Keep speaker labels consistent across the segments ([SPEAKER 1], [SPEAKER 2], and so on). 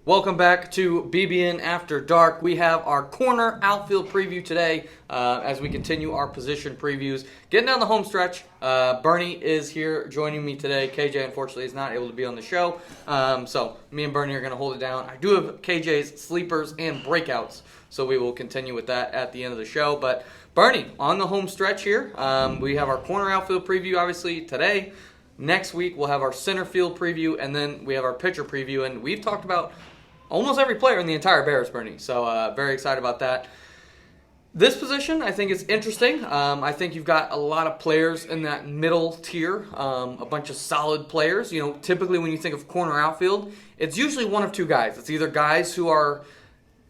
[SPEAKER 1] Welcome back to BBN After Dark. We have our corner outfield preview today as we continue our position previews. Getting down the home stretch, Bernie is here joining me today. KJ, unfortunately, is not able to be on the show, so me and Bernie are going to hold it down. I do have KJ's sleepers and breakouts, so we will continue with that at the end of the show. But Bernie, on the home stretch here, we have our corner outfield preview, obviously, today. Next week, we'll have our center field preview, and then we have our pitcher preview, and we've talked about almost every player in the entire Bears, Bernie. So very excited about that. This position, I think, is interesting. I think you've got a lot of players in that middle tier, a bunch of solid players. You know, typically when you think of corner outfield, it's usually one of two guys. It's either guys who are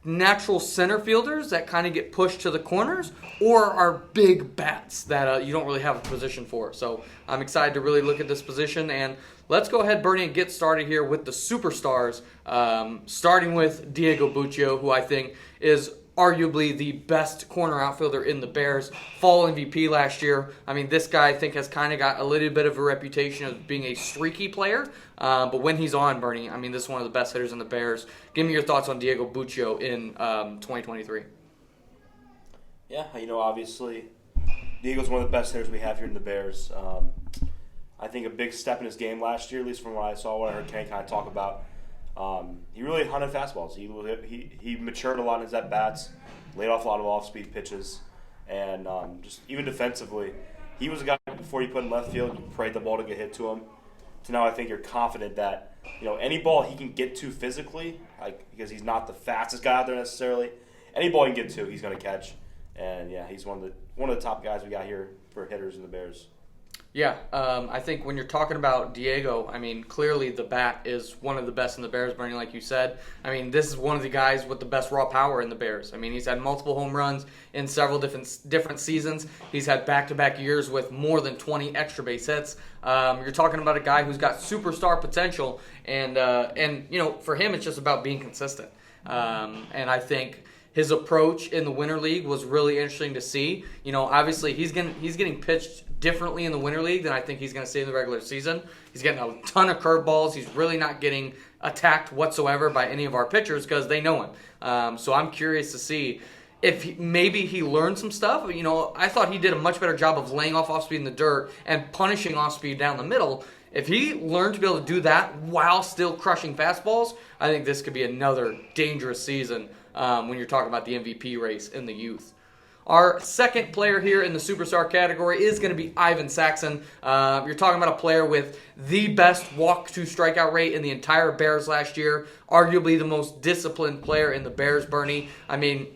[SPEAKER 1] natural center fielders that kind of get pushed to the corners, or are big bats that you don't really have a position for. So I'm excited to really look at this position, and let's go ahead, Bernie, and get started here with the superstars, starting with Diego Buccio, who I think is arguably the best corner outfielder in the Bears. Fall MVP last year. I mean, this guy, I think, has kind of got a little bit of a reputation of being a streaky player. But when he's on, Bernie, I mean, this is one of the best hitters in the Bears. Give me your thoughts on Diego Buccio in 2023.
[SPEAKER 2] Yeah, obviously, Diego's one of the best hitters we have here in the Bears. I think a big step in his game last year, at least from what I saw, what I heard Kenny kind of talk about. He really hunted fastballs. He matured a lot in his at-bats, laid off a lot of off-speed pitches, and just even defensively, he was a guy before you put in left field, you prayed the ball to get hit to him. So now I think you're confident that any ball he can get to physically, because he's not the fastest guy out there necessarily, any ball he can get to, he's going to catch. And yeah, he's one of the top guys we got here for hitters in the Bears.
[SPEAKER 1] Yeah, I think when you're talking about Diego, I mean, clearly the bat is one of the best in the Bears, Bernie, like you said. I mean, this is one of the guys with the best raw power in the Bears. I mean, he's had multiple home runs in several different seasons. He's had back-to-back years with more than 20 extra base hits. You're talking about a guy who's got superstar potential, and for him, it's just about being consistent. And I think his approach in the Winter League was really interesting to see. Obviously he's getting pitched differently in the Winter League than I think he's going to see in the regular season. He's getting a ton of curveballs. He's really not getting attacked whatsoever by any of our pitchers because they know him. So I'm curious to see if maybe he learned some stuff. I thought he did a much better job of laying off speed in the dirt and punishing off speed down the middle. If he learned to be able to do that while still crushing fastballs, I think this could be another dangerous season when you're talking about the MVP race in the youth. Our second player here in the superstar category is going to be Ivan Saxon. You're talking about a player with the best walk-to-strikeout rate in the entire Bears last year, arguably the most disciplined player in the Bears, Bernie. I mean,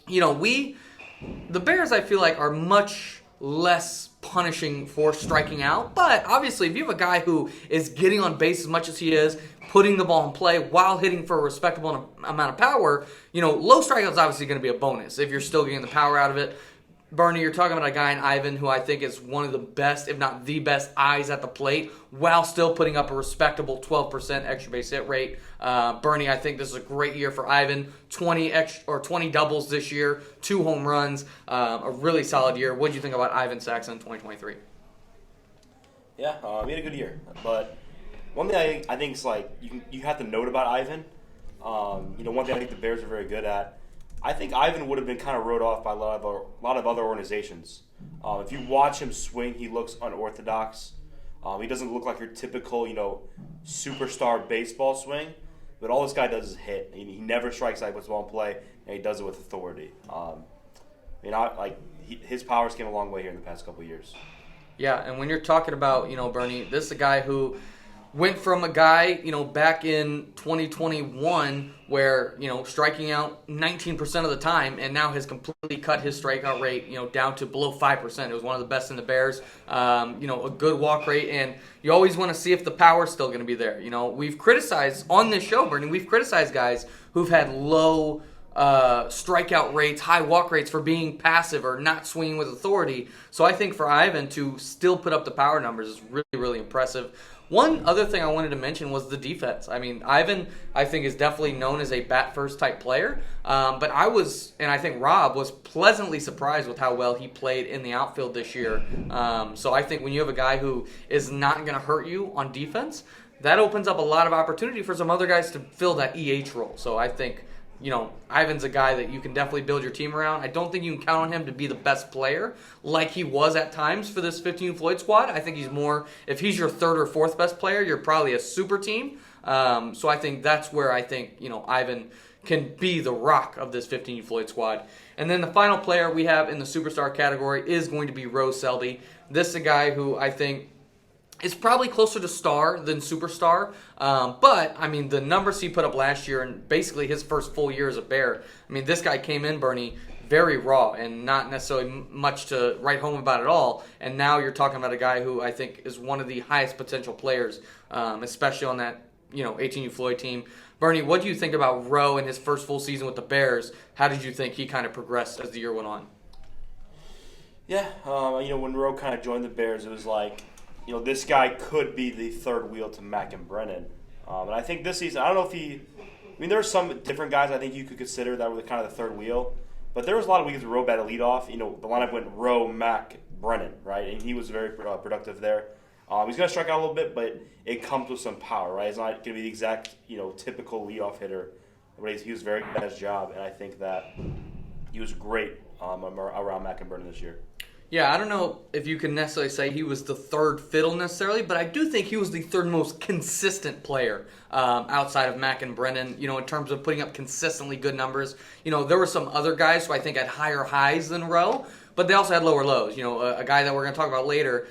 [SPEAKER 1] the Bears, I feel like, are much less punishing for striking out, but obviously if you have a guy who is getting on base as much as he is, putting the ball in play while hitting for a respectable amount of power, low strikeout is obviously going to be a bonus if you're still getting the power out of it. Bernie, you're talking about a guy in Ivan who I think is one of the best, if not the best, eyes at the plate while still putting up a respectable 12% extra base hit rate. Bernie, I think this is a great year for Ivan. 20 doubles this year, 2 home runs, a really solid year. What do you think about Ivan Saxon in 2023?
[SPEAKER 2] Yeah, he had a good year. But one thing I think is you have to note about Ivan. One thing I think the Bears are very good at. I think Ivan would have been kind of wrote off by a lot of other organizations. If you watch him swing, he looks unorthodox. He doesn't look like your typical, superstar baseball swing. But all this guy does is hit. He never strikes out with the ball in play, and he does it with authority. His powers came a long way here in the past couple of years. Yeah,
[SPEAKER 1] and when you're talking about, Bernie, this is a guy who went from a guy, back in 2021 where, striking out 19% of the time and now has completely cut his strikeout rate, down to below 5%. It was one of the best in the Bears, a good walk rate, and you always want to see if the power's still going to be there. We've criticized, on this show, Bernie, we've criticized guys who've had low strikeout rates, high walk rates for being passive or not swinging with authority. So I think for Ivan to still put up the power numbers is really, really impressive. One other thing I wanted to mention was the defense. I mean, Ivan, I think, is definitely known as a bat-first type player. But I think Rob was pleasantly surprised with how well he played in the outfield this year. So I think when you have a guy who is not going to hurt you on defense, that opens up a lot of opportunity for some other guys to fill that EH role. So I think, Ivan's a guy that you can definitely build your team around. I don't think you can count on him to be the best player like he was at times for this 15 Floyd squad. I think he's more, if he's your third or fourth best player, you're probably a super team. So I think that's where I think, Ivan can be the rock of this 15 Floyd squad. And then the final player we have in the superstar category is going to be Rose Selby. This is a guy who I think is probably closer to star than superstar. But, the numbers he put up last year and basically his first full year as a Bear, this guy came in, Bernie, very raw and not necessarily much to write home about at all. And now you're talking about a guy who I think is one of the highest potential players, especially on that 18U Floyd team. Bernie, what do you think about Rowe in his first full season with the Bears? How did you think he kind of progressed as the year went on?
[SPEAKER 2] Yeah, when Rowe kind of joined the Bears, it was like, this guy could be the third wheel to Mack and Brennan. And I think this season, I don't know if there are some different guys I think you could consider that were kind of the third wheel. But there was a lot of weeks where Rowe batted leadoff. The lineup went Rowe, Mack, Brennan, right? And he was very productive there. He's going to strike out a little bit, but it comes with some power, right? It's not going to be the exact, typical leadoff hitter. But he was very good at his job, and I think that he was great around Mack and Brennan this year.
[SPEAKER 1] Yeah, I don't know if you can necessarily say he was the third fiddle necessarily, but I do think he was the third most consistent player outside of Mack and Brennan, in terms of putting up consistently good numbers. There were some other guys who I think had higher highs than Rowe, but they also had lower lows. A guy that we're going to talk about later,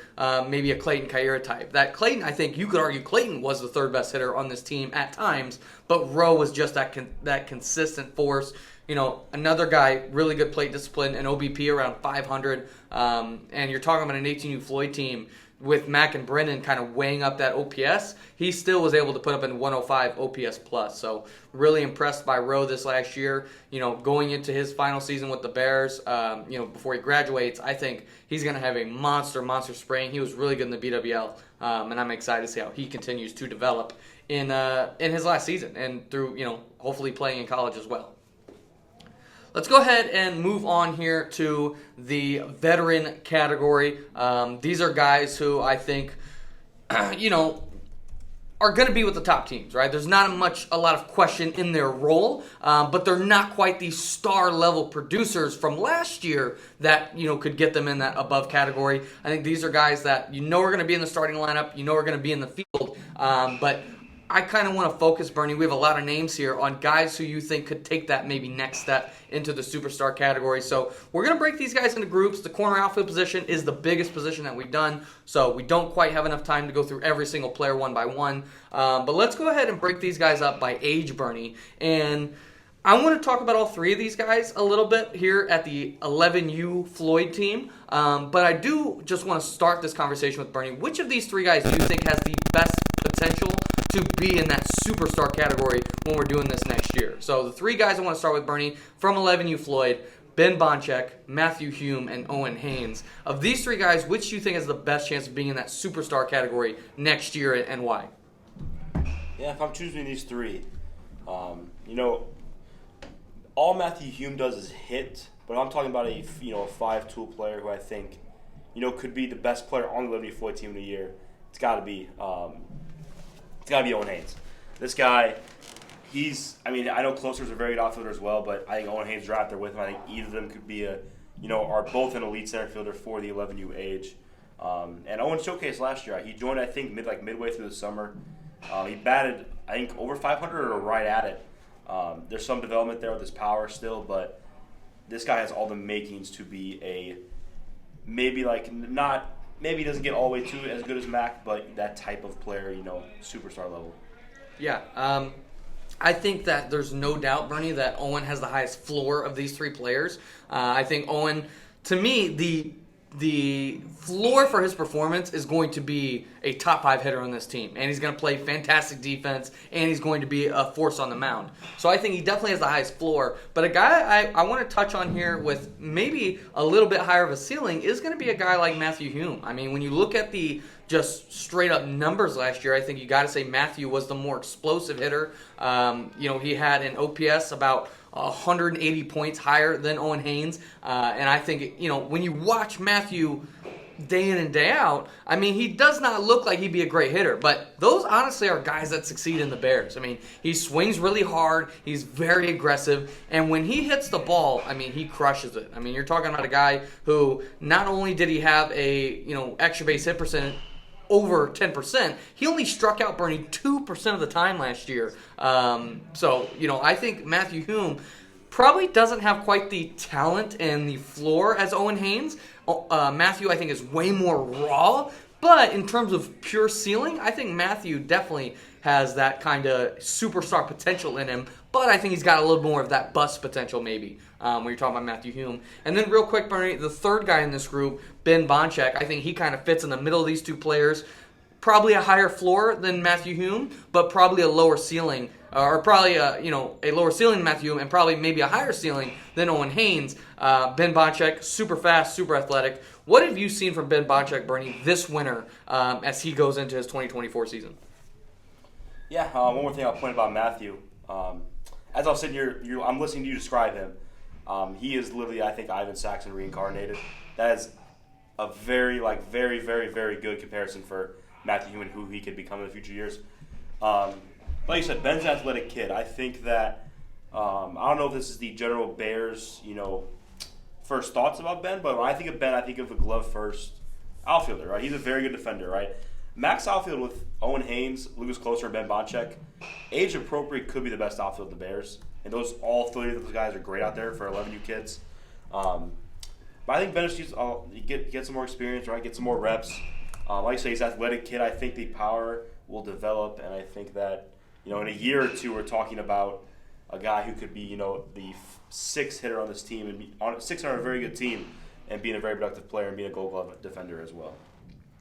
[SPEAKER 1] maybe a Clayton Kierra type. That Clayton, I think you could argue Clayton was the third best hitter on this team at times, but Rowe was just that consistent force. Another guy, really good plate discipline, an OBP around 500, and you're talking about an 18U Floyd team with Mack and Brennan kind of weighing up that OPS. He still was able to put up in 105 OPS plus. So really impressed by Rowe this last year. Going into his final season with the Bears, before he graduates, I think he's going to have a monster spring. He was really good in the BWL, and I'm excited to see how he continues to develop in his last season and through hopefully playing in college as well. Let's go ahead and move on here to the veteran category. These are guys who I think, are going to be with the top teams, right? There's not a lot of question in their role, but they're not quite the star-level producers from last year that, could get them in that above category. I think these are guys that are going to be in the starting lineup, are going to be in the field, but I kind of want to focus, Bernie. We have a lot of names here on guys who you think could take that maybe next step into the superstar category. So we're going to break these guys into groups. The corner outfield position is the biggest position that we've done, so we don't quite have enough time to go through every single player one by one. But let's go ahead and break these guys up by age, Bernie. And I want to talk about all three of these guys a little bit here at the 11U Floyd team. But I do just want to start this conversation with Bernie. Which of these three guys do you think has the best potential to be in that superstar category when we're doing this next year? So the three guys I want to start with, Bernie, from 11U Floyd, Ben Bonchek, Matthew Hume, and Owen Haynes. Of these three guys, which do you think has the best chance of being in that superstar category next year, and why?
[SPEAKER 2] Yeah, if I'm choosing these three, all Matthew Hume does is hit, but I'm talking about a 5-tool player who I think could be the best player on the 11U Floyd team of the year. It's got to be Owen Haynes. This guy, I know closers are very good outfielder as well, but I think Owen Haynes is right there with him. I think either of them could be are both an elite center fielder for the 11U age. And Owen showcased last year. He joined, I think, midway through the summer. He batted, I think, over 500 or right at it. There's some development there with his power still, but this guy has all the makings to be maybe he doesn't get all the way to as good as Mac, but that type of player, superstar level. Yeah.
[SPEAKER 1] I think that there's no doubt, Bernie, that Owen has the highest floor of these three players. I think Owen, to me, the floor for his performance is going to be a top 5 hitter on this team. And he's going to play fantastic defense, and he's going to be a force on the mound. So I think he definitely has the highest floor. But a guy I want to touch on here with maybe a little bit higher of a ceiling is going to be a guy like Matthew Hume. When you look at the just straight up numbers last year, I think you got to say Matthew was the more explosive hitter. He had an OPS about 180 points higher than Owen Haynes. And I think, when you watch Matthew day in and day out, I mean, he does not look like he'd be a great hitter. But those honestly are guys that succeed in the Bears. I mean, he swings really hard. He's very aggressive. And when he hits the ball, I mean, he crushes it. I mean, you're talking about a guy who not only did he have a, extra base hit percentage over 10%, he only struck out Bernie 2% of the time last year. I think Matthew Hume probably doesn't have quite the talent and the floor as Owen Haynes. Matthew, I think, is way more raw. But in terms of pure ceiling, I think Matthew definitely has that kind of superstar potential in him. But I think he's got a little more of that bust potential maybe when you're talking about Matthew Hume. And then real quick, Bernie, the third guy in this group, Ben Bonchek, I think he kind of fits in the middle of these two players. Probably a higher floor than Matthew Hume, but probably a lower ceiling. Or probably a lower ceiling than Matthew Hume, and probably maybe a higher ceiling than Owen Haynes. Ben Bonchek, super fast, super athletic. What have you seen from Ben Bonchek, Bernie, this winter as he goes into his 2024 season?
[SPEAKER 2] Yeah, one more thing I'll point about Matthew. As I was sitting here, I'm listening to you describe him. He is literally, I think, Ivan Saxon reincarnated. That is a very, very, very, very good comparison for Matthew Hume and who he could become in the future years. Like you said, Ben's an athletic kid. I think that I don't know if this is the general Bears, first thoughts about Ben, but when I think of Ben, I think of a glove-first outfielder, right? He's a very good defender, right? Max outfield with Owen Haynes, Lucas Closer, and Ben Bonchek, age appropriate, could be the best outfield of the Bears. And all three of those guys are great out there for 11U kids. But I think Ben just needs to get some more experience, right? Get some more reps. Like I say, he's an athletic kid. I think the power will develop, and I think that in a year or two, we're talking about a guy who could be, the sixth hitter on this team and be on sixth on a very good team, and being a very productive player and being a Gold Glove defender as well.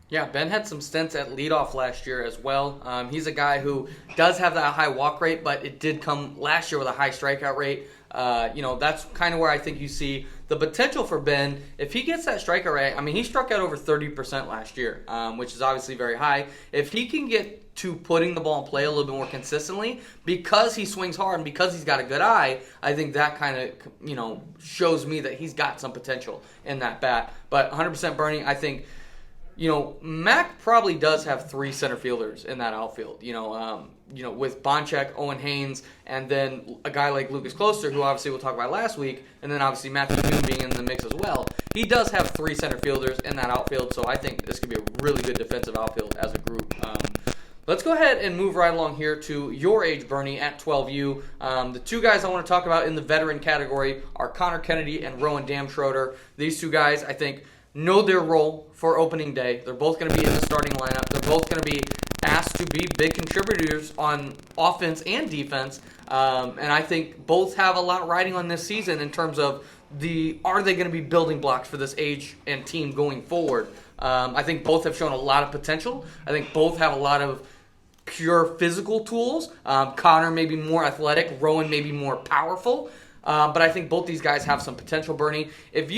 [SPEAKER 1] Yeah, Ben had some stints at leadoff last year as well. He's a guy who does have that high walk rate, but it did come last year with a high strikeout rate. That's kind of where I think you see the potential for Ben. If he gets that strikeout rate, I mean, he struck out over 30% last year, which is obviously very high. If he can get to putting the ball in play a little bit more consistently, because he swings hard and because he's got a good eye, I think that kind of, shows me that he's got some potential in that bat. But 100% Bernie, I think, Mac probably does have three center fielders in that outfield. With Bonchek, Owen Haynes, and then a guy like Lucas Closer, who obviously we'll talk about last week, and then obviously Matthew Hume being in the mix as well. He does have three center fielders in that outfield, so I think this could be a really good defensive outfield as a group. Let's go ahead and move right along here to your age, Bernie, at 12U. The two guys I want to talk about in the veteran category are Connor Kennedy and Rowan Damschroeder. These two guys, I think, know their role for opening day. They're both going to be in the starting lineup. They're both going to be asked to be big contributors on offense and defense. And I think both have a lot riding on this season in terms of are they going to be building blocks for this age and team going forward. I think both have shown a lot of potential. I think both have a lot of pure physical tools. Connor may be more athletic. Rowan may be more powerful. But I think both these guys have some potential, Bernie. If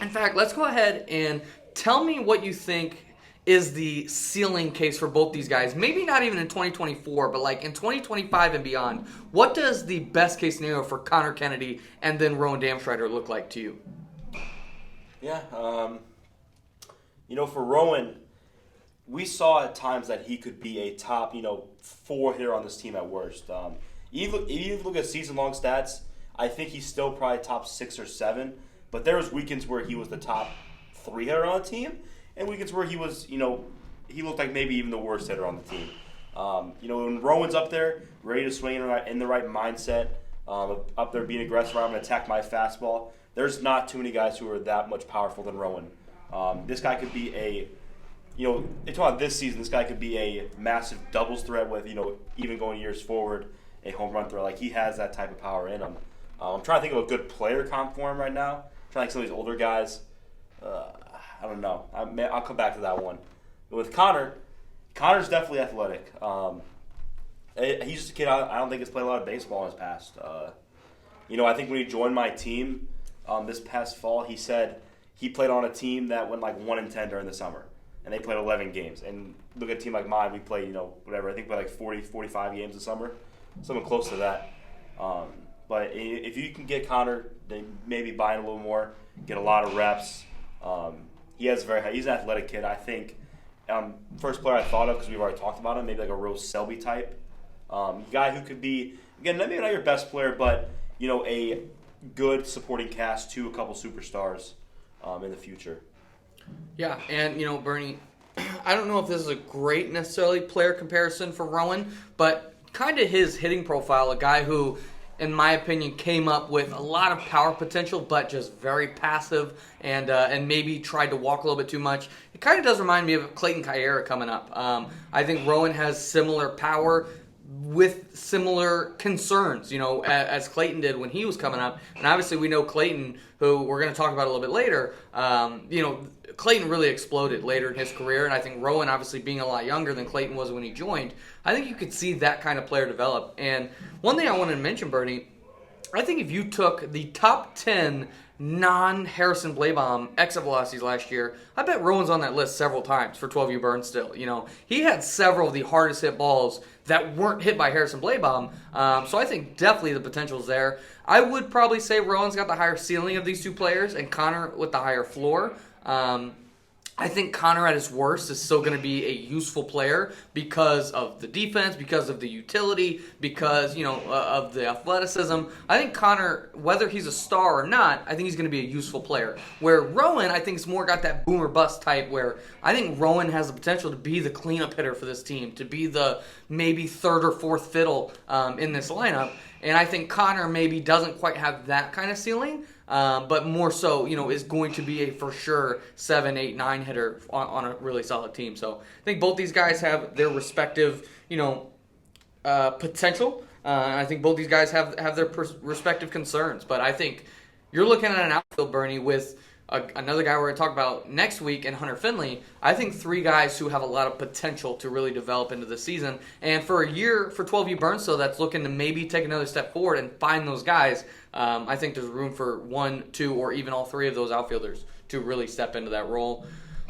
[SPEAKER 1] in fact, let's go ahead and tell me what you think is the ceiling case for both these guys. Maybe not even in 2024, but like in 2025 and beyond. What does the best case scenario for Connor Kennedy and then Rowan Damschroeder look like to you?
[SPEAKER 2] Yeah, for Rowan, we saw at times that he could be a top, 4 hitter on this team at worst. Even if you look at season-long stats, I think he's still probably top 6 or 7. But there was weekends where he was the top 3 hitter on the team, and weekends where he was, he looked like maybe even the worst hitter on the team. When Rowan's up there, ready to swing in the right mindset, up there being aggressive, I'm going to attack my fastball. There's not too many guys who are that much powerful than Rowan. This guy could be talking about this season, this guy could be a massive doubles threat with, even going years forward, a home run threat. Like, he has that type of power in him. I'm trying to think of a good player comp for him right now. Trying to think of some of these older guys. I don't know. I'll come back to that one. But with Connor's definitely athletic. He's just a kid I don't think has played a lot of baseball in his past. I think when he joined my team this past fall, he said he played on a team that went like 1-10 during the summer. And they played 11 games. And look at a team like mine, we played, whatever. I think we played like 40, 45 games this summer. Something close to that. But if you can get Connor, then maybe buy in a little more, get a lot of reps, he has very high. He's an athletic kid. I think first player I thought of, because we've already talked about him, maybe like a Rose Selby type guy who could be, again, maybe not your best player, but a good supporting cast to a couple superstars in the future.
[SPEAKER 1] Yeah, and Bernie, I don't know if this is a great necessarily player comparison for Rowan, but kind of his hitting profile, a guy who, in my opinion, came up with a lot of power potential, but just very passive and maybe tried to walk a little bit too much. It kind of does remind me of Clayton Kayera coming up. I think Rowan has similar power with similar concerns, as Clayton did when he was coming up. And obviously we know Clayton, who we're going to talk about a little bit later, Clayton really exploded later in his career, and I think Rowan, obviously being a lot younger than Clayton was when he joined, I think you could see that kind of player develop. And one thing I wanted to mention, Bernie, I think if you took the top 10 non-Harrison Blabaum exit velocities last year, I bet Rowan's on that list several times for 12U burn still. He had several of the hardest hit balls that weren't hit by Harrison Blabaum. So I think definitely the potential's there. I would probably say Rowan's got the higher ceiling of these two players and Connor with the higher floor. I think Connor at his worst is still going to be a useful player because of the defense, because of the utility, because, of the athleticism. I think Connor, whether he's a star or not, I think he's going to be a useful player. Where Rowan, I think, is more got that boom or bust type where I think Rowan has the potential to be the cleanup hitter for this team, to be the maybe third or fourth fiddle in this lineup. And I think Connor maybe doesn't quite have that kind of ceiling. But more so, is going to be a for sure 7, 8, 9 hitter on a really solid team. So I think both these guys have their respective, potential. I think both these guys have their respective concerns. But I think you're looking at an outfield, Bernie, with another guy we're going to talk about next week in Hunter Finley. I think 3 guys who have a lot of potential to really develop into the season. And for a year, for 12U Burns, that's looking to maybe take another step forward and find those guys. I think there's room for 1, 2, or even all 3 of those outfielders to really step into that role.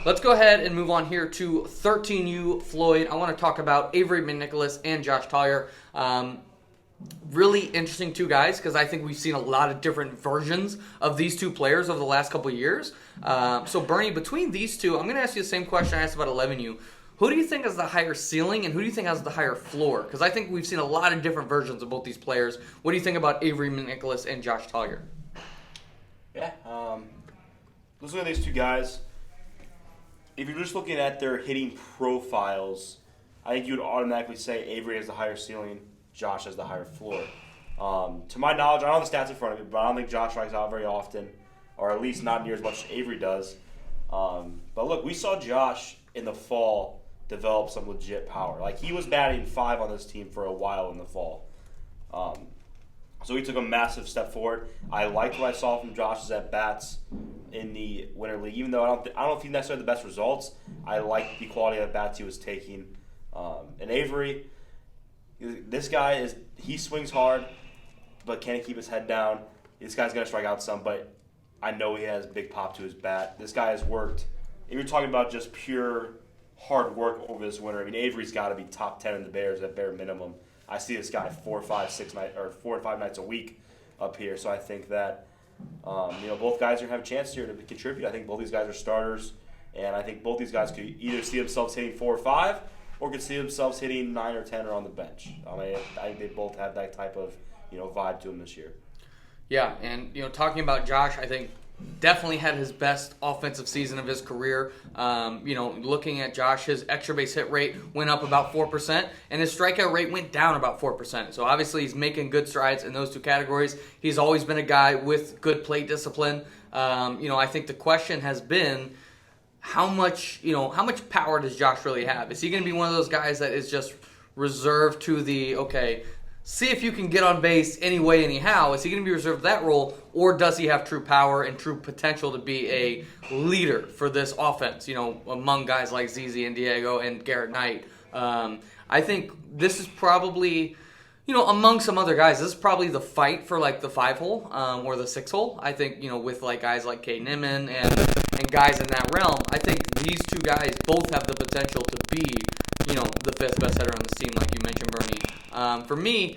[SPEAKER 1] Let's go ahead and move on here to 13U Floyd. I want to talk about Avery McNicholas and Josh Collier. Really interesting 2 guys because I think we've seen a lot of different versions of these 2 players over the last couple of years. So, Bernie, between these 2, I'm going to ask you the same question I asked about 11U. Who do you think has the higher ceiling and who do you think has the higher floor? Because I think we've seen a lot of different versions of both these players. What do you think about Avery McNicholas and Josh Collier?
[SPEAKER 2] Yeah, looking at these 2 guys, if you're just looking at their hitting profiles, I think you would automatically say Avery has the higher ceiling, Josh has the higher floor. To my knowledge, I don't have the stats in front of me, but I don't think Josh strikes out very often, or at least not near as much as Avery does. But look, we saw Josh in the fall develop some legit power. Like, he was batting 5 on this team for a while in the fall. So he took a massive step forward. I liked what I saw from Josh's at-bats in the Winter League. Even though I don't know if he necessarily had the best results, I liked the quality of at-bats he was taking. And Avery, this guy, he swings hard, but can't keep his head down. This guy's going to strike out some, but I know he has big pop to his bat. This guy has worked. If you're talking about just pure hard work over this winter, I mean, Avery's got to be top 10 in the Bears at bare minimum. I see this guy 4 or 5 nights a week up here. So I think that both guys are going to have a chance here to contribute. I think both these guys are starters, and I think both these guys could either see themselves hitting 4 or 5, or could see themselves hitting 9 or 10 or on the bench. I mean, I think they both have that type of vibe to them this year.
[SPEAKER 1] Yeah, and talking about Josh, I think definitely had his best offensive season of his career. Looking at Josh, his extra base hit rate went up about 4%, and his strikeout rate went down about 4%. So obviously he's making good strides in those 2 categories. He's always been a guy with good plate discipline. I think the question has been, how much power does Josh really have? Is he going to be one of those guys that is just reserved to the, see if you can get on base any way, anyhow? Is he going to be reserved that role, or does he have true power and true potential to be a leader for this offense, among guys like ZZ and Diego and Garrett Knight? I think this is probably, among some other guys, this is probably the fight for like the 5-hole or the 6-hole. I think, with like guys like Kate Nimmin and guys in that realm, I think these 2 guys both have the potential to be, the 5th best hitter on this team, like you mentioned, Bernie. For me,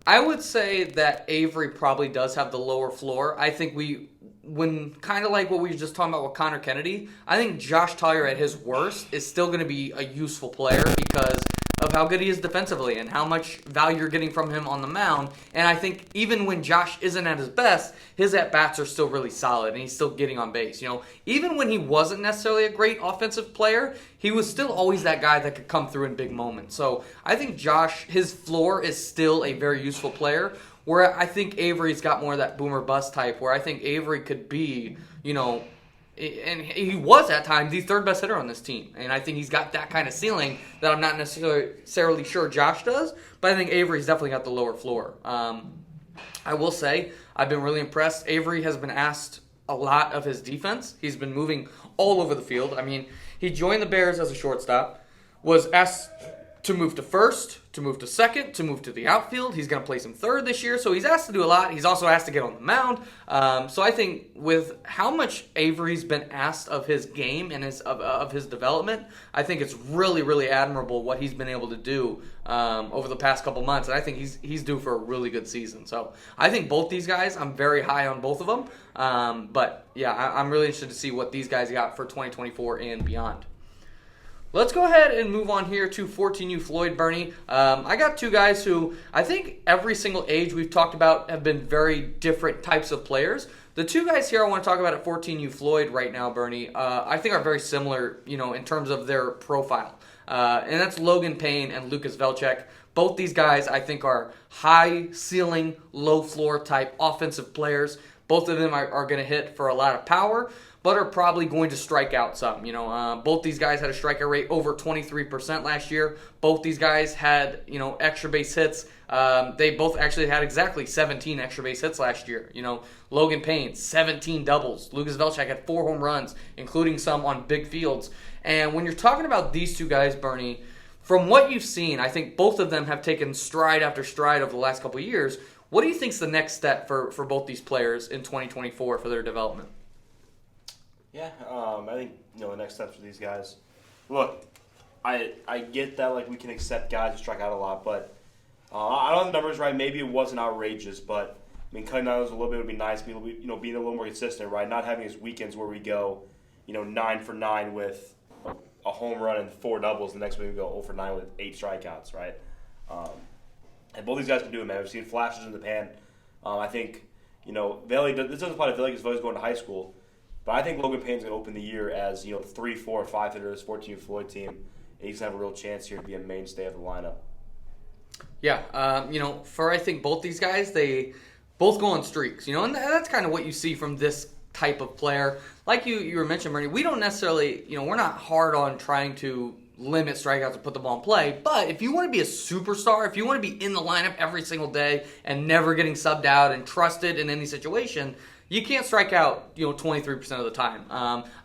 [SPEAKER 1] I would say that Avery probably does have the lower floor. I think we when kind of like what we were just talking about with Connor Kennedy, I think Josh Tyler at his worst is still going to be a useful player because of how good he is defensively and how much value you're getting from him on the mound. And I think even when Josh isn't at his best, his at-bats are still really solid and he's still getting on base. Even when he wasn't necessarily a great offensive player, he was still always that guy that could come through in big moments. So I think Josh, his floor is still a very useful player, where I think Avery's got more of that boomer bust type, where I think Avery could be, and he was at times the third best hitter on this team. And I think he's got that kind of ceiling that I'm not necessarily sure Josh does, but I think Avery's definitely got the lower floor. I will say, I've been really impressed. Avery has been asked a lot of his defense. He's been moving all over the field. I mean, he joined the Bears as a shortstop, was asked to move to first, to move to second, to move to the outfield. He's going to play some third this year, so he's asked to do a lot. He's also asked to get on the mound. So I think with how much Avery's been asked of his game and of his development, I think it's really, really admirable what he's been able to do over the past couple months. And I think he's due for a really good season. So I think both these guys, I'm very high on both of them. But yeah, I'm really interested to see what these guys got for 2024 and beyond. Let's go ahead and move on here to 14U Floyd, Bernie. I got two guys who I think every single age we've talked about have been very different types of players. The two guys here I want to talk about at 14U Floyd right now, Bernie, I think are very similar, in terms of their profile. And that's Logan Payne and Lucas Velchek. Both these guys I think are high ceiling, low floor type offensive players. Both of them are going to hit for a lot of power, but are probably going to strike out some. Both these guys had a strikeout rate over 23% last year. Both these guys had, extra base hits. They both actually had exactly 17 extra base hits last year. Logan Payne, 17 doubles. Lucas Velchek had 4 home runs, including some on big fields. And when you're talking about these two guys, Bernie, from what you've seen, I think both of them have taken stride after stride over the last couple of years. What do you think is the next step for both these players in 2024 for their development?
[SPEAKER 2] Yeah, I think the next steps for these guys. Look, I get that we can accept guys who strike out a lot, but I don't have the numbers right. Maybe it wasn't outrageous, but cutting out those a little bit would be nice. Being a little more consistent, right? Not having these weekends where we go 9 for 9 with a home run and 4 doubles. The next week we go 0 for 9 with 8 strikeouts, right? And both these guys can do it, man. We've seen flashes in the pan. I think Valley. This doesn't apply to Valley because Valley's going to high school. But I think Logan Payne's going to open the year as 3, 4, 5 hitter this 14U Floyd team, and he's going to have a real chance here to be a mainstay of the lineup.
[SPEAKER 1] Yeah, for I think both these guys, they both go on streaks, and that's kind of what you see from this type of player. Like you were mentioning, Bernie, we don't necessarily, we're not hard on trying to limit strikeouts and put the ball in play. But if you want to be a superstar, if you want to be in the lineup every single day and never getting subbed out and trusted in any situation, you can't strike out, 23% of the time.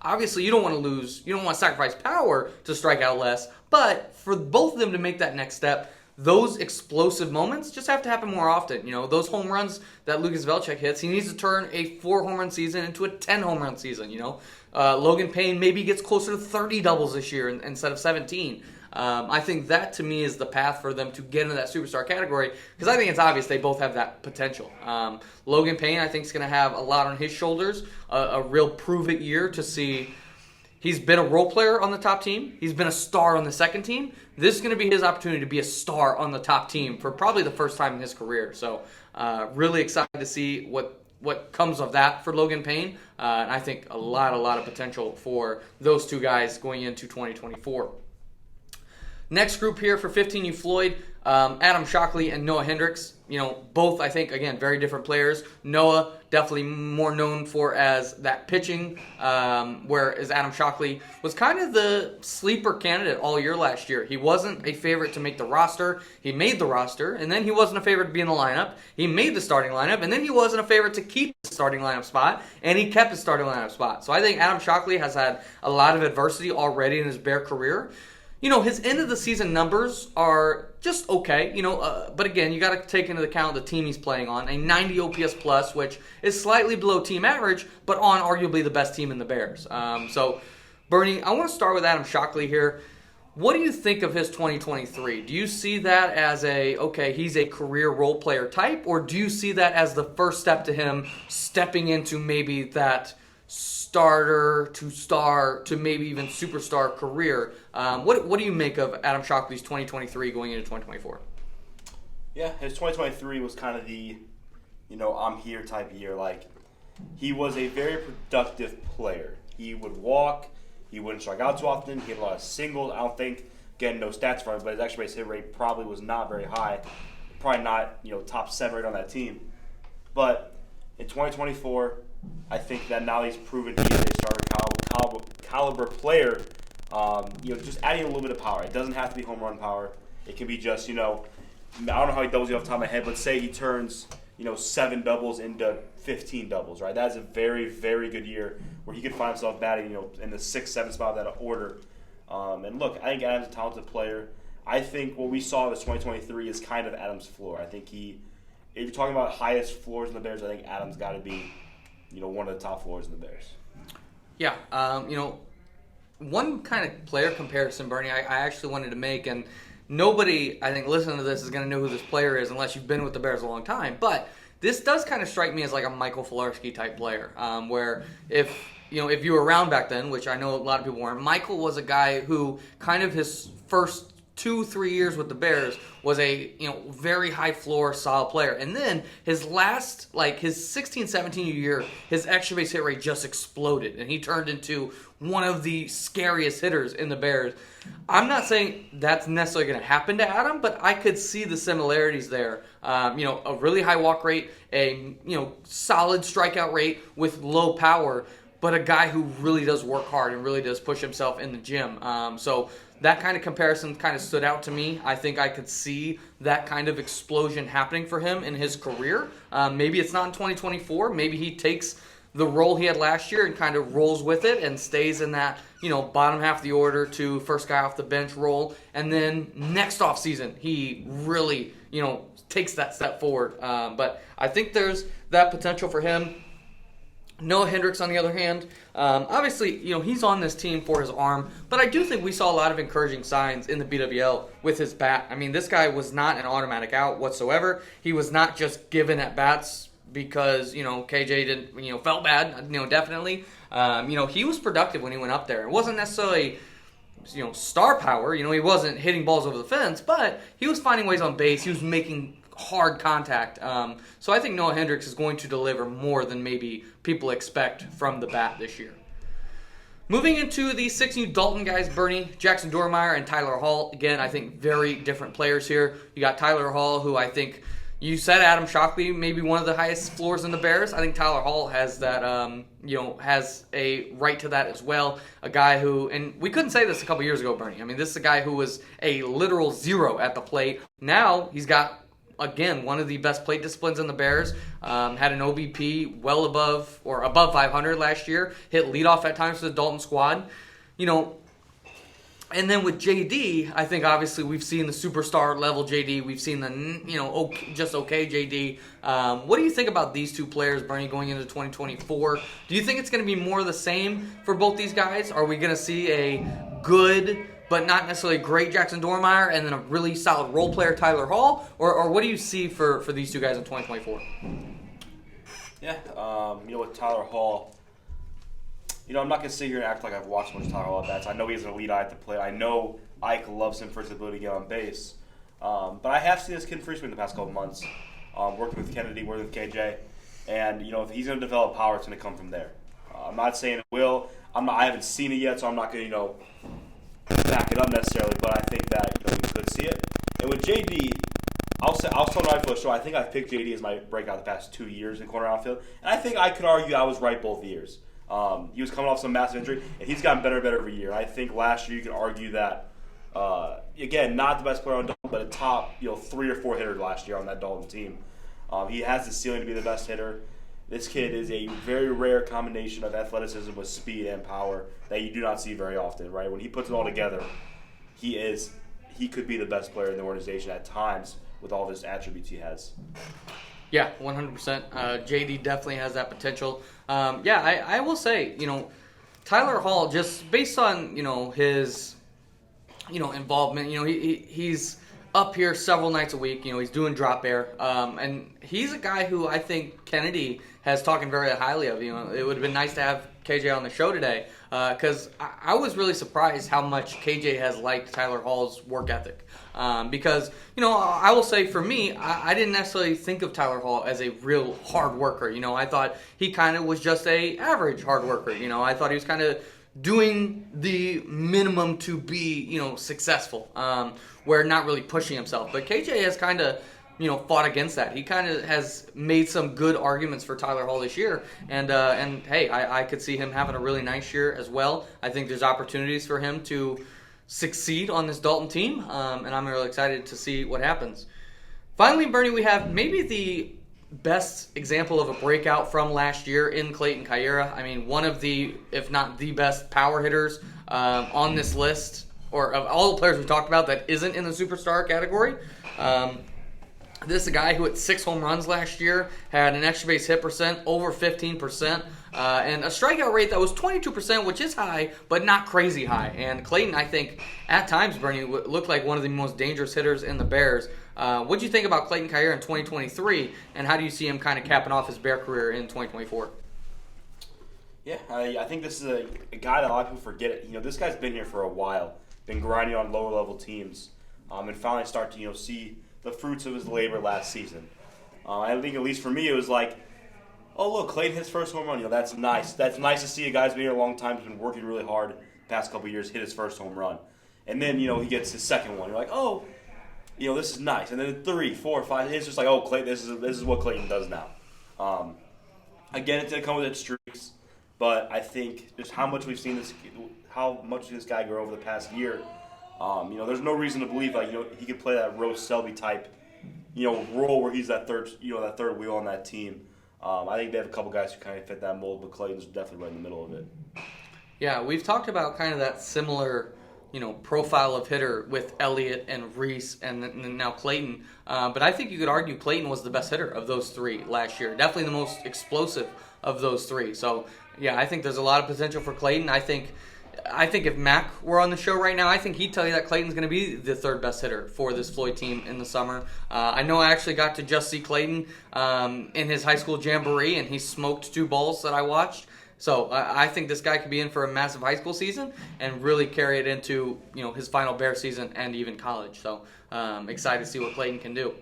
[SPEAKER 1] Obviously, you don't want to lose. You don't want to sacrifice power to strike out less. But for both of them to make that next step, those explosive moments just have to happen more often. Those home runs that Lucas Velchek hits, he needs to turn a 4 home run season into a 10 home run season. Logan Payne maybe gets closer to 30 doubles this year instead of 17. I think that to me is the path for them to get into that superstar category because I think it's obvious they both have that potential. Logan Payne, I think, is going to have a lot on his shoulders, a real prove-it year to see. He's been a role player on the top team. He's been a star on the second team. This is going to be his opportunity to be a star on the top team for probably the first time in his career. So really excited to see what comes of that for Logan Payne. And I think a lot of potential for those two guys going into 2024. Next group here for 15U Floyd, Adam Shockley and Noah Hendricks. Both, I think, again, very different players. Noah, definitely more known for as that pitching, whereas Adam Shockley was kind of the sleeper candidate all year last year. He wasn't a favorite to make the roster. He made the roster, and then he wasn't a favorite to be in the lineup. He made the starting lineup, and then he wasn't a favorite to keep the starting lineup spot, and he kept his starting lineup spot. So I think Adam Shockley has had a lot of adversity already in his Bear career. His end of the season numbers are just okay, but again, you got to take into account the team he's playing on. A 90 OPS plus, which is slightly below team average, but on arguably the best team in the Bears. So, Bernie, I want to start with Adam Shockley here. What do you think of his 2023? Do you see that as he's a career role player type, or do you see that as the first step to him stepping into maybe that starter to star to maybe even superstar career? What do you make of Adam Shockley's 2023 going into 2024?
[SPEAKER 2] Yeah, his 2023 was kind of the, I'm here type of year. Like, he was a very productive player. He would walk. He wouldn't strike out too often. He had a lot of singles. I don't think, again, no stats for him, but his extra base hit rate probably was not very high. Probably not, top 7 rate on that team. But in 2024, I think that now he's proven he is a starter caliber player. Just adding a little bit of power. It doesn't have to be home run power. It can be just, I don't know how he doubles you off the top of my head, but say he turns, 7 doubles into 15 doubles, right? That is a very, very good year where he could find himself batting, in the 6th, 7th spot of that order. And look, I think Adam's a talented player. I think what we saw in 2023 is kind of Adam's floor. I think if you're talking about highest floors in the Bears, I think Adam's got to be, one of the top floors in the Bears.
[SPEAKER 1] Yeah, one kind of player comparison, Bernie, I actually wanted to make, and nobody, I think, listening to this is going to know who this player is unless you've been with the Bears a long time. But this does kind of strike me as like a Michael Filarski type player, where if you were around back then, which I know a lot of people weren't, Michael was a guy who kind of his first 2-3 years with the Bears was a very high floor, solid player. And then his last, his 16-17 year, his extra base hit rate just exploded. And he turned into one of the scariest hitters in the Bears. I'm not saying that's necessarily going to happen to Adam, but I could see the similarities there. A really high walk rate, a solid strikeout rate with low power, but a guy who really does work hard and really does push himself in the gym. So that kind of comparison kind of stood out to me. I think I could see that kind of explosion happening for him in his career. Maybe it's not in 2024. Maybe he takes the role he had last year and kind of rolls with it and stays in that, bottom half of the order to first guy off the bench role. And then next offseason, he really, takes that step forward. But I think there's that potential for him. Noah Hendricks, on the other hand, obviously, he's on this team for his arm, but I do think we saw a lot of encouraging signs in the BWL with his bat. I mean, this guy was not an automatic out whatsoever. He was not just given at bats because, KJ didn't, felt bad, definitely. He was productive when he went up there. It wasn't necessarily, star power. He wasn't hitting balls over the fence, but he was finding ways on base. He was making hard contact. So I think Noah Hendricks is going to deliver more than maybe people expect from the bat this year. Moving into the 6 new Dalton guys, Bernie, Jackson Dormeyer, and Tyler Hall. Again, I think very different players here. You got Tyler Hall, who I think you said Adam Shockley, maybe one of the highest floors in the Bears. I think Tyler Hall has that, has a right to that as well. A guy who, and we couldn't say this a couple years ago, Bernie. I mean, this is a guy who was a literal zero at the plate. Now he's got, again, one of the best plate disciplines in the Bears. Had an OBP well above or above 500 last year. Hit leadoff at times for the Dalton squad. And then with JD, I think obviously we've seen the superstar level JD. We've seen the just okay JD. What do you think about these two players, Bernie, going into 2024? Do you think it's going to be more of the same for both these guys? Are we going to see a good but not necessarily great Jackson Dormeyer and then a really solid role player Tyler Hall? Or what do you see for these two guys in 2024?
[SPEAKER 2] Yeah, with Tyler Hall, I'm not going to sit here and act like I've watched much Tyler Hall at bats. I know he has an elite eye at the plate. I know Ike loves him for his ability to get on base. But I have seen this kid free swing the past couple months, working with Kennedy, working with KJ. And, if he's going to develop power, it's going to come from there. I'm not saying it will. I haven't seen it yet, so I'm not going to, back it up necessarily. But I think that, we could see it. And with JD, I'll tell right for the show, I think I've picked JD as my breakout the past 2 years in corner outfield. And I think I could argue I was right both years. He was coming off some massive injury, and he's gotten better and better every year. I think last year you could argue that, again, not the best player on Dalton, but a top 3 or 4 hitter last year on that Dalton team. He has the ceiling to be the best hitter. This kid is a very rare combination of athleticism with speed and power that you do not see very often, right? When he puts it all together, he could be the best player in the organization at times with all of his attributes he has.
[SPEAKER 1] Yeah, 100%. JD definitely has that potential. I will say, Tyler Hall, just based on, his involvement. He's up here several nights a week. He's doing drop air, and he's a guy who I think Kennedy has talking very highly of. It would have been nice to have KJ on the show today because I was really surprised how much KJ has liked Tyler Hall's work ethic. Because I will say for me, I didn't necessarily think of Tyler Hall as a real hard worker. I thought he kind of was just a average hard worker. I thought he was kind of doing the minimum to be, successful, where not really pushing himself. But KJ has kind of, fought against that. He kind of has made some good arguments for Tyler Hall this year. And hey, I could see him having a really nice year as well. I think there's opportunities for him to succeed on this Dalton team, and I'm really excited to see what happens. Finally, Bernie, we have maybe the best example of a breakout from last year in Clayton Kayira. I mean, one of the, if not the best power hitters on this list, or of all the players we talked about that isn't in the superstar category. This is a guy who hit 6 home runs last year, had an extra base hit percent over 15%, and a strikeout rate that was 22%, which is high, but not crazy high. And Clayton, I think, at times, Bernie, looked like one of the most dangerous hitters in the Bears. What do you think about Clayton Kayira in 2023, and how do you see him kind of capping off his Bear career in 2024?
[SPEAKER 2] Yeah, I think this is a guy that a lot of people forget. This guy's been here for a while, been grinding on lower level teams, and finally start to see the fruits of his labor last season. I think at least for me, it was like, oh look, Clayton hits first home run. That's nice. That's nice to see a guy's been here a long time, who's been working really hard the past couple of years, hit his first home run, and then he gets his second one. You're like, oh. This is nice. And then 3, 4, 5, it's just like, oh, Clayton, this is what Clayton does now. Again, it's going to come with its streaks, but I think just how much we've seen how much this guy grow over the past year, there's no reason to believe he could play that Rose Selby type, role where he's that third wheel on that team. I think they have a couple guys who kind of fit that mold, but Clayton's definitely right in the middle of it.
[SPEAKER 1] Yeah, we've talked about kind of that similar profile of hitter with Elliott and Reese and now Clayton. But I think you could argue Clayton was the best hitter of those 3 last year. Definitely the most explosive of those 3. So, yeah, I think there's a lot of potential for Clayton. I think if Mac were on the show right now, I think he'd tell you that Clayton's going to be the 3rd best hitter for this Floyd team in the summer. I know I actually got to just see Clayton in his high school jamboree, and he smoked 2 balls that I watched. So I think this guy could be in for a massive high school season and really carry it into his final Bear season and even college. So excited to see what Clayton can do.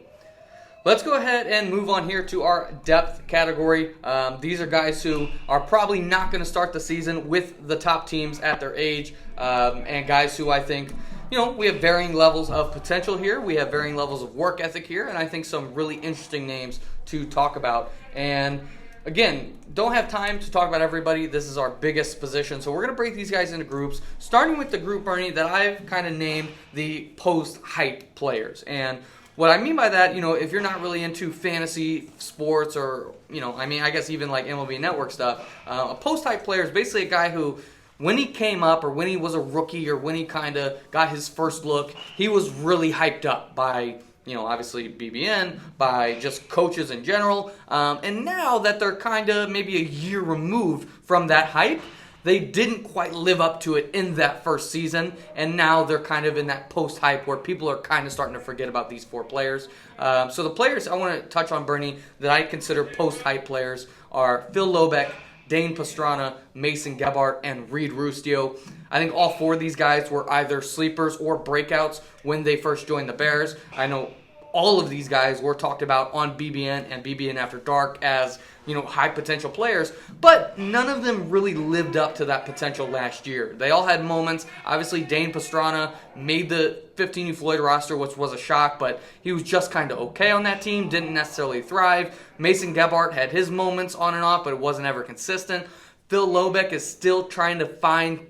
[SPEAKER 1] Let's go ahead and move on here to our depth category. These are guys who are probably not going to start the season with the top teams at their age, and guys who I think we have varying levels of potential here. We have varying levels of work ethic here, and I think some really interesting names to talk about. And again, don't have time to talk about everybody. This is our biggest position. So we're going to break these guys into groups, starting with the group, Bernie, that I've kind of named the post-hype players. And what I mean by that, if you're not really into fantasy sports or, I guess even like MLB Network stuff, a post-hype player is basically a guy who, when he came up or when he was a rookie or when he kind of got his first look, he was really hyped up by obviously BBN, by just coaches in general. And now that they're kind of maybe a year removed from that hype, they didn't quite live up to it in that first season. And now they're kind of in that post-hype where people are kind of starting to forget about these 4 players. So the players I want to touch on, Bernie, that I consider post-hype players are Phil Lobeck, Dane Pastrana, Mason Gebhart, and Reed Rustio. I think all 4 of these guys were either sleepers or breakouts when they first joined the Bears. I know all of these guys were talked about on BBN and BBN After Dark as, high potential players, but none of them really lived up to that potential last year. They all had moments. Obviously, Dane Pastrana made the 15U Floyd roster, which was a shock, but he was just kind of okay on that team, didn't necessarily thrive. Mason Gebhart had his moments on and off, but it wasn't ever consistent. Phil Lobeck is still trying to find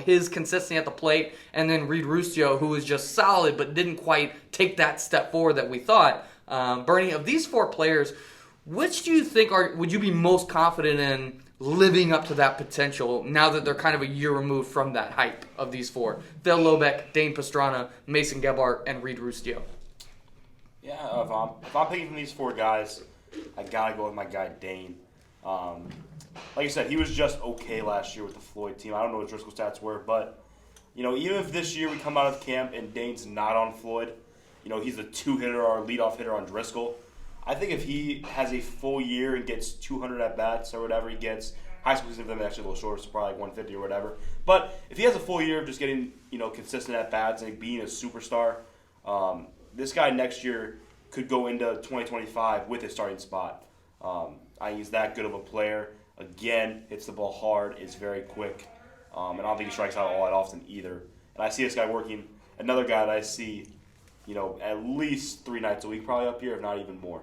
[SPEAKER 1] his consistency at the plate, and then Reed Rustio, who was just solid but didn't quite take that step forward that we thought. Bernie, of these 4 players, which do you think would you be most confident in living up to that potential now that they're kind of a year removed from that hype of these 4? Phil Lobeck, Dane Pastrana, Mason Gebhart, and Reed Rustio.
[SPEAKER 2] Yeah, if I'm picking from these 4 guys, I gotta go with my guy Dane. Like you said, he was just okay last year with the Floyd team. I don't know what Driscoll stats were, but even if this year we come out of camp and Dane's not on Floyd, he's the 2-hitter or leadoff hitter on Driscoll. I think if he has a full year and gets 200 at-bats or whatever he gets, high school season for them actually a little shorter, so probably like 150 or whatever. But if he has a full year of just getting, consistent at-bats and being a superstar, this guy next year could go into 2025 with his starting spot. He's that good of a player. Again, hits the ball hard, is very quick, and I don't think he strikes out all that often either. And I see this guy working, another guy that I see, at least 3 nights a week probably up here, if not even more.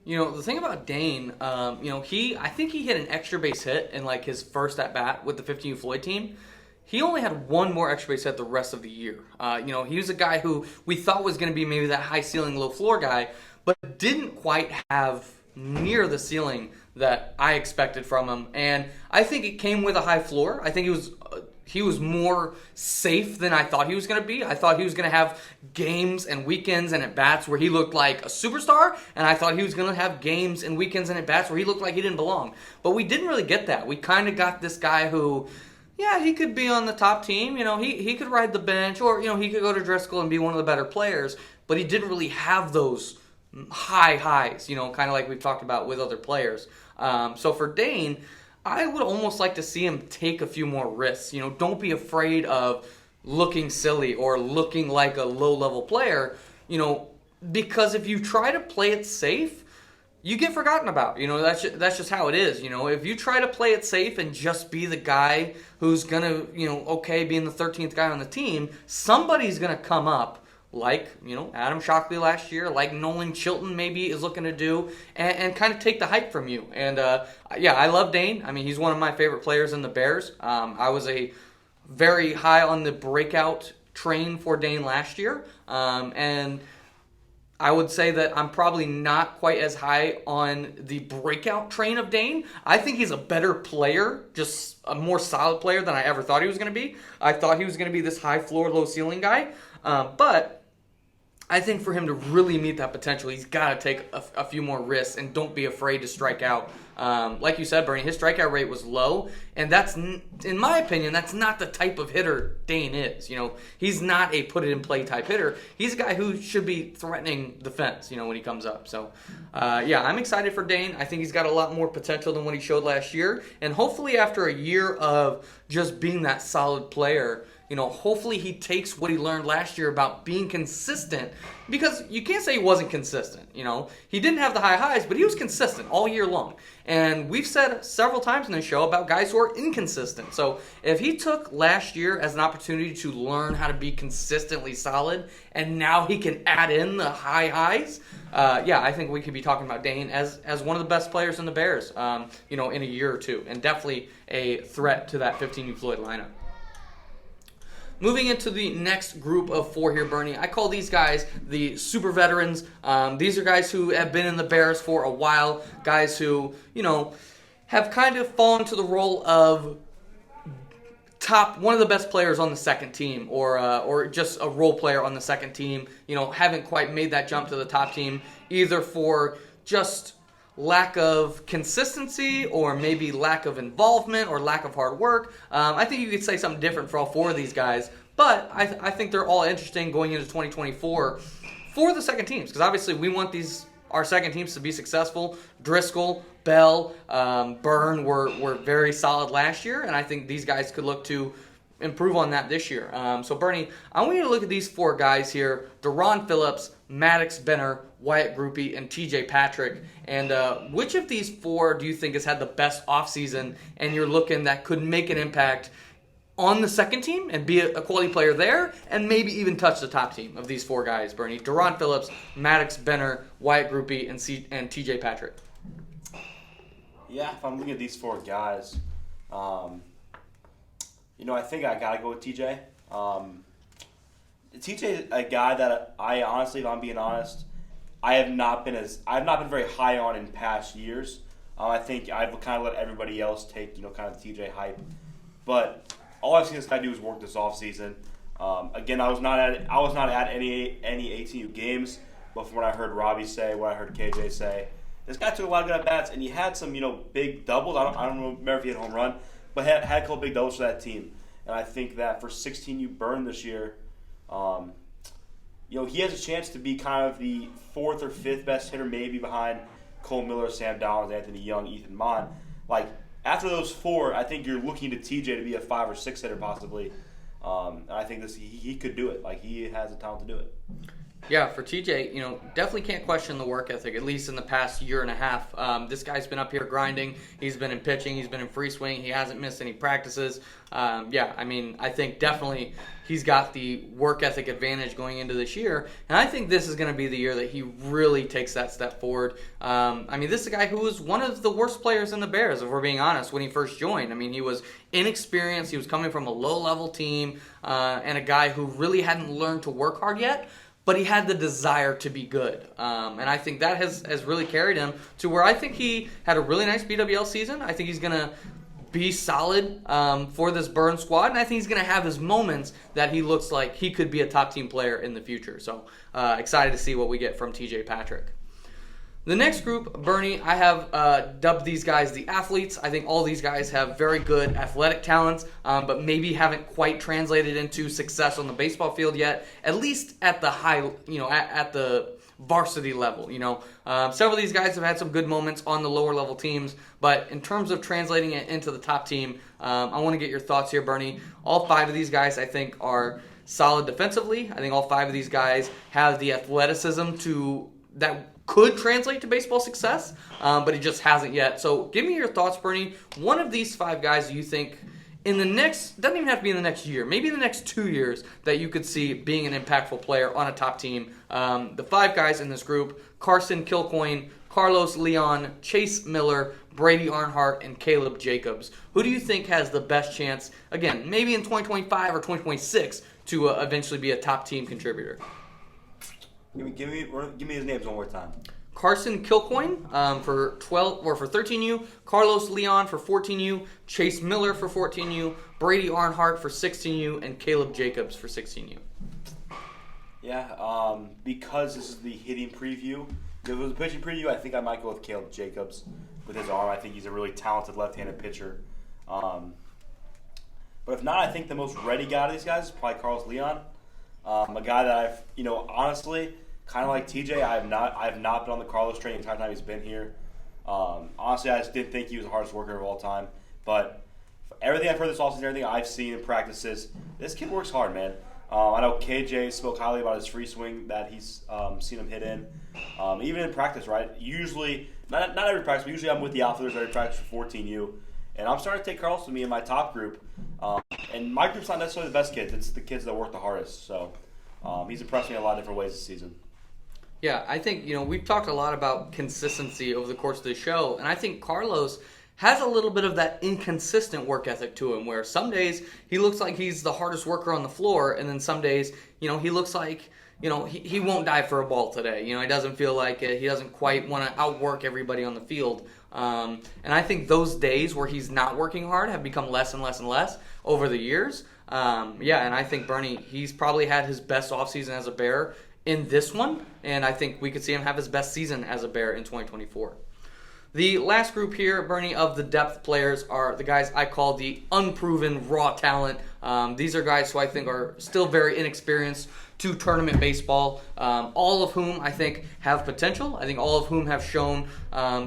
[SPEAKER 1] The thing about Dane, I think he hit an extra base hit in like his first at bat with the 15U Floyd team. He only had one more extra base hit the rest of the year. He was a guy who we thought was going to be maybe that high ceiling, low floor guy, but didn't quite have near the ceiling that I expected from him. And I think it came with a high floor. I think he was more safe than I thought he was going to be. I thought he was going to have games and weekends and at-bats where he looked like a superstar, and I thought he was going to have games and weekends and at-bats where he looked like he didn't belong. But we didn't really get that. We kind of got this guy who, he could be on the top team. He could ride the bench, or, he could go to Driscoll and be one of the better players, but he didn't really have those high highs, kind of like we've talked about with other players. So for Dane, I would almost like to see him take a few more risks. Don't be afraid of looking silly or looking like a low-level player, because if you try to play it safe, you get forgotten about. That's just how it is. If you try to play it safe and just be the guy who's going to, being the 13th guy on the team, somebody's going to come up like, Adam Shockley last year, like Nolan Chilton maybe is looking to do, and kind of take the hype from you. And, I love Dane. I mean, he's one of my favorite players in the Bears. I was a very high on the breakout train for Dane last year, and I would say that I'm probably not quite as high on the breakout train of Dane. I think he's a better player, just a more solid player than I ever thought he was going to be. I thought he was going to be this high floor, low ceiling guy, but I think for him to really meet that potential, he's got to take a few more risks and don't be afraid to strike out. Like you said, Bernie, his strikeout rate was low, and that's, in my opinion, that's not the type of hitter Dane is. He's not a put-it-in-play type hitter. He's a guy who should be threatening the fence, when he comes up. So, I'm excited for Dane. I think he's got a lot more potential than what he showed last year, and hopefully after a year of just being that solid player, hopefully he takes what he learned last year about being consistent, because you can't say he wasn't consistent. He didn't have the high highs, but he was consistent all year long. And we've said several times in this show about guys who are inconsistent. So if he took last year as an opportunity to learn how to be consistently solid, and now he can add in the high highs, I think we could be talking about Dane as one of the best players in the Bears, in a year or two, and definitely a threat to that 15U Floyd lineup. Moving into the next group of 4 here, Bernie, I call these guys the super veterans. These are guys who have been in the Bears for a while, guys who, have kind of fallen to the role of one of the best players on the second team, or just a role player on the second team. Haven't quite made that jump to the top team, either for just lack of consistency, or maybe lack of involvement, or lack of hard work. I think you could say something different for all 4 of these guys, but I think they're all interesting going into 2024 for the second teams, because obviously we want our second teams to be successful. Driscoll, Bell, Byrne were very solid last year, and I think these guys could look to improve on that this year. So Bernie, I want you to look at these 4 guys here: Deron Phillips, Maddox Benner, Wyatt Groupie, and TJ Patrick. And which of these 4 do you think has had the best offseason, and you're looking that could make an impact on the second team and be a quality player there, and maybe even touch the top team of these 4 guys, Bernie? Deron Phillips, Maddox Benner, Wyatt Groupie, and TJ Patrick.
[SPEAKER 2] Yeah, if I'm looking at these 4 guys, I think I got to go with TJ. TJ is a guy that I honestly, if I'm being honest, I've not been very high on in past years. I think I've kind of let everybody else take, kind of the TJ hype. But all I've seen this guy do is work this offseason. Again, I was not at any 18U games, but from what I heard Robbie say, what I heard KJ say, this guy took a lot of good at-bats, and he had some, big doubles. I don't remember if he had a home run, but had a couple big doubles for that team. And I think that for 16U Burn this year, he has a chance to be kind of the fourth or fifth best hitter, maybe behind Cole Miller, Sam Downs, Anthony Young, Ethan Mon. Like, after those four, I think you're looking to TJ to be a 5 or 6 hitter possibly. And I think he could do it. Like, he has the talent to do it.
[SPEAKER 1] Yeah, for TJ, definitely can't question the work ethic, at least in the past year and a half. This guy's been up here grinding. He's been in pitching. He's been in free swing. He hasn't missed any practices. I think definitely he's got the work ethic advantage going into this year. And I think this is going to be the year that he really takes that step forward. This is a guy who was one of the worst players in the Bears, if we're being honest, when he first joined. He was inexperienced. He was coming from a low-level team and a guy who really hadn't learned to work hard yet. But he had the desire to be good. And I think that has really carried him to where I think he had a really nice BWL season. I think he's going to be solid for this Burn squad. And I think he's going to have his moments that he looks like he could be a top team player in the future. So excited to see what we get from TJ Patrick. The next group, Bernie, I have dubbed these guys the athletes. I think all these guys have very good athletic talents, but maybe haven't quite translated into success on the baseball field yet, at least at the high, at the varsity level. Several of these guys have had some good moments on the lower level teams, but in terms of translating it into the top team, I want to get your thoughts here, Bernie. All 5 of these guys, I think, are solid defensively. I think all 5 of these guys have the athleticism that could translate to baseball success, but he just hasn't yet. So give me your thoughts, Bernie. One of these 5 guys you think in the next, doesn't even have to be in the next year, maybe in the next 2 years, that you could see being an impactful player on a top team. The 5 guys in this group: Carson Kilcoyne, Carlos Leon, Chase Miller, Brady Arnhart, and Caleb Jacobs. Who do you think has the best chance, again, maybe in 2025 or 2026, to eventually be a top team contributor?
[SPEAKER 2] Give me his names one more time.
[SPEAKER 1] Carson Kilcoyne for 13U, Carlos Leon for 14U, Chase Miller for 14U, Brady Arnhart for 16U, and Caleb Jacobs for 16U.
[SPEAKER 2] Yeah, because this is the hitting preview. If it was a pitching preview, I think I might go with Caleb Jacobs with his arm. I think he's a really talented left-handed pitcher. But if not, I think the most ready guy of these guys is probably Carlos Leon. A guy that I've, honestly, kind of like TJ, I have not been on the Carlos train the entire time he's been here. Honestly, I just didn't think he was the hardest worker of all time. But everything I've heard this offseason, everything I've seen in practices, this kid works hard, man. I know KJ spoke highly about his free swing that he's seen him hit in. Even in practice, right? Usually, not every practice, but usually I'm with the outfielders every practice for 14U. And I'm starting to take Carlos with me in my top group. And my group's not necessarily the best kids. It's the kids that work the hardest. So he's impressed me in a lot of different ways this season.
[SPEAKER 1] Yeah, I think, we've talked a lot about consistency over the course of the show. And I think Carlos has a little bit of that inconsistent work ethic to him, where some days he looks like he's the hardest worker on the floor. And then some days, he looks like, he won't dive for a ball today. He doesn't feel like it. He doesn't quite want to outwork everybody on the field. And I think those days where he's not working hard have become less and less and less over the years. And I think Bernie, he's probably had his best offseason as a Bear in this one, and I think we could see him have his best season as a Bear in 2024. The last group here, Bernie, of the depth players are the guys I call the unproven raw talent. These are guys who I think are still very inexperienced to tournament baseball, all of whom I think have potential. I think all of whom have shown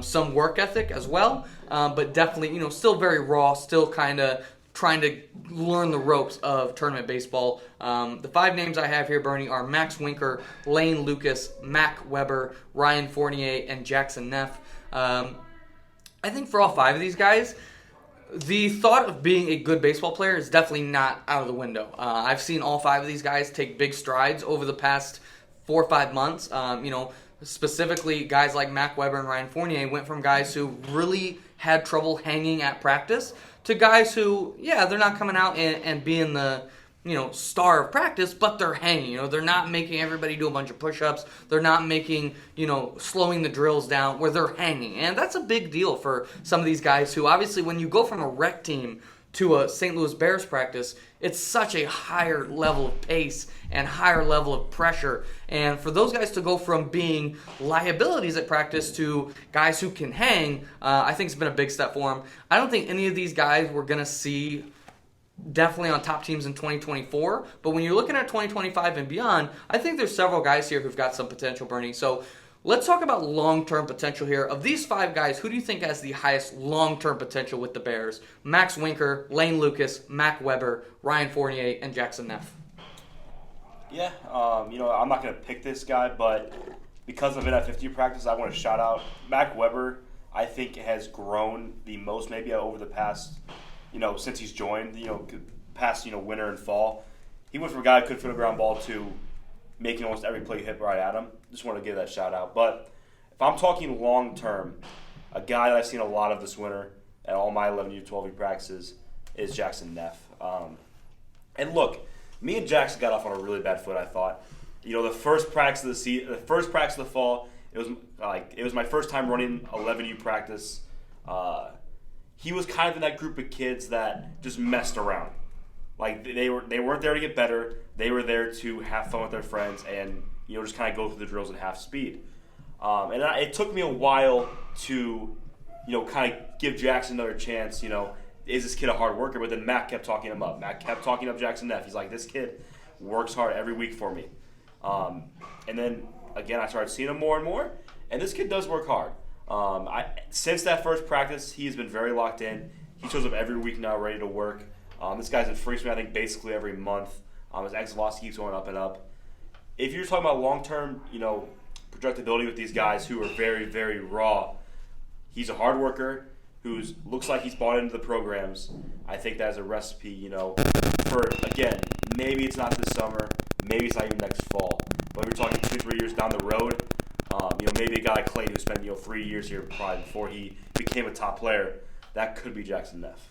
[SPEAKER 1] some work ethic as well, but definitely, still very raw, still kind of trying to learn the ropes of tournament baseball. The 5 names I have here, Bernie, are Max Winker, Lane Lucas, Mac Weber, Ryan Fournier, and Jackson Neff. I think for all 5 of these guys, the thought of being a good baseball player is definitely not out of the window. I've seen all 5 of these guys take big strides over the past 4 or 5 months. Specifically, guys like Mac Weber and Ryan Fournier went from guys who really had trouble hanging at practice to guys who, they're not coming out and being the, star of practice, but they're hanging. They're not making everybody do a bunch of push-ups. They're not making, slowing the drills down where they're hanging. And that's a big deal for some of these guys who, obviously, when you go from a rec team to a St. Louis Bears practice, it's such a higher level of pace and higher level of pressure. And for those guys to go from being liabilities at practice to guys who can hang, I think it's been a big step for them. I don't think any of these guys we're going to see definitely on top teams in 2024. But when you're looking at 2025 and beyond, I think there's several guys here who've got some potential, Bernie. So let's talk about long-term potential here. Of these 5 guys, who do you think has the highest long-term potential with the Bears? Max Winker, Lane Lucas, Mac Weber, Ryan Fournier, and Jackson Neff.
[SPEAKER 2] Yeah, I'm not going to pick this guy, but because I've been at 50 practice, I want to shout out Mac Weber. I think has grown the most maybe over the past, since he's joined, past, winter and fall. He went from a guy who could fit a ground ball to making almost every play hit right at him. Just want to give that shout out. But if I'm talking long term, a guy that I've seen a lot of this winter at all my 11U, 12U practices is Jackson Neff. And look, me and Jackson got off on a really bad foot, I thought. The first practice of the season, the first practice of the fall, it was my first time running 11U practice. He was kind of in that group of kids that just messed around. Like they weren't there to get better. They were there to have fun with their friends and just kind of go through the drills at half speed. It took me a while to kind of give Jackson another chance. Is this kid a hard worker? But then Matt kept talking him up. Matt kept talking up Jackson Neff. He's like, this kid works hard every week for me. And then again, I started seeing him more and more, and this kid does work hard. Since that first practice, he has been very locked in. He shows up every week now, ready to work. This guy's in free swim, I think, basically every month. His exit velocity keeps going up and up. If you're talking about long-term, projectability with these guys who are very, very raw, he's a hard worker who looks like he's bought into the programs. I think that is a recipe, for, again, maybe it's not this summer, maybe it's not even next fall. But if you're talking 2-3 years down the road, maybe a guy like Clay who spent 3 years here probably before he became a top player, that could be Jackson Neff.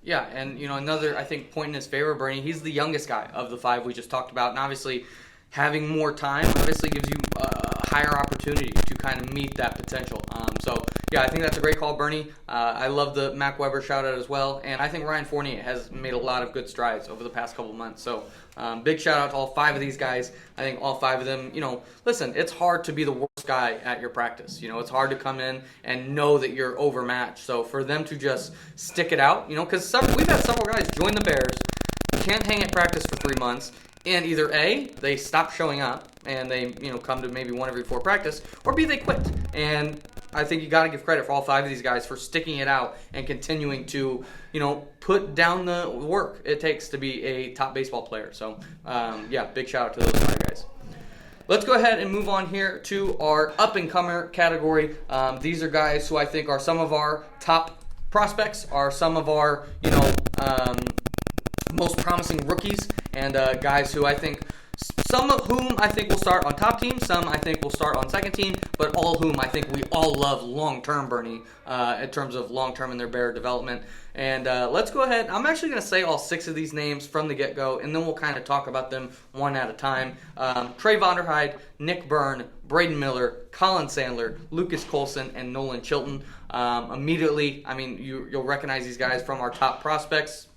[SPEAKER 1] Yeah, and another I think point in his favor, Bernie. He's the youngest guy of the 5 we just talked about, and obviously having more time obviously gives you a higher opportunity to kind of meet that potential. I think that's a great call, Bernie. I love the Mac Weber shout out as well, and I think Ryan Fournier has made a lot of good strides over the past couple months. So big shout out to all 5 of these guys. I think all 5 of them, listen, it's hard to be the worst guy at your practice. It's hard to come in and know that you're overmatched. So for them to just stick it out, because we've had several guys join the Bears, can't hang at practice for 3 months, and either A, they stop showing up and they come to maybe 1 every 4 practice, or B, they quit. And I think you got to give credit for all 5 of these guys for sticking it out and continuing to put down the work it takes to be a top baseball player. So big shout out to those 5 guys. Let's go ahead and move on here to our up-and-comer category. These are guys who I think are some of our top prospects, are some of our most promising rookies, and guys who I think, some of whom I think will start on top team, some I think will start on second team, but all whom I think we all love long-term, Bernie, in terms of long-term in their Bear development. And let's go ahead. I'm actually going to say all 6 of these names from the get-go, and then we'll kind of talk about them one at a time. Trey Vonderhyde, Nick Byrne, Braden Miller, Colin Sandler, Lucas Colson, and Nolan Chilton. Immediately, you'll recognize these guys from our top prospects,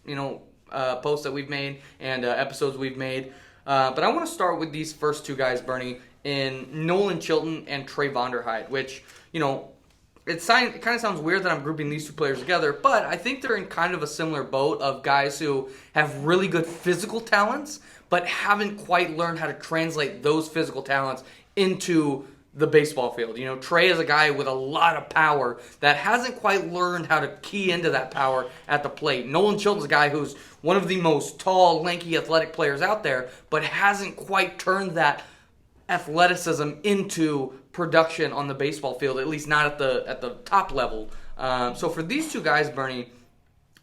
[SPEAKER 1] posts that we've made and episodes we've made. But I want to start with these first 2 guys, Bernie, in Nolan Chilton and Trey Vonderhyde, which, it kind of sounds weird that I'm grouping these 2 players together, but I think they're in kind of a similar boat of guys who have really good physical talents, but haven't quite learned how to translate those physical talents into the baseball field. Trey is a guy with a lot of power that hasn't quite learned how to key into that power at the plate. Nolan Chilton's a guy who's one of the most tall, lanky, athletic players out there, but hasn't quite turned that athleticism into production on the baseball field, at least not at the top level. So for these 2 guys, Bernie,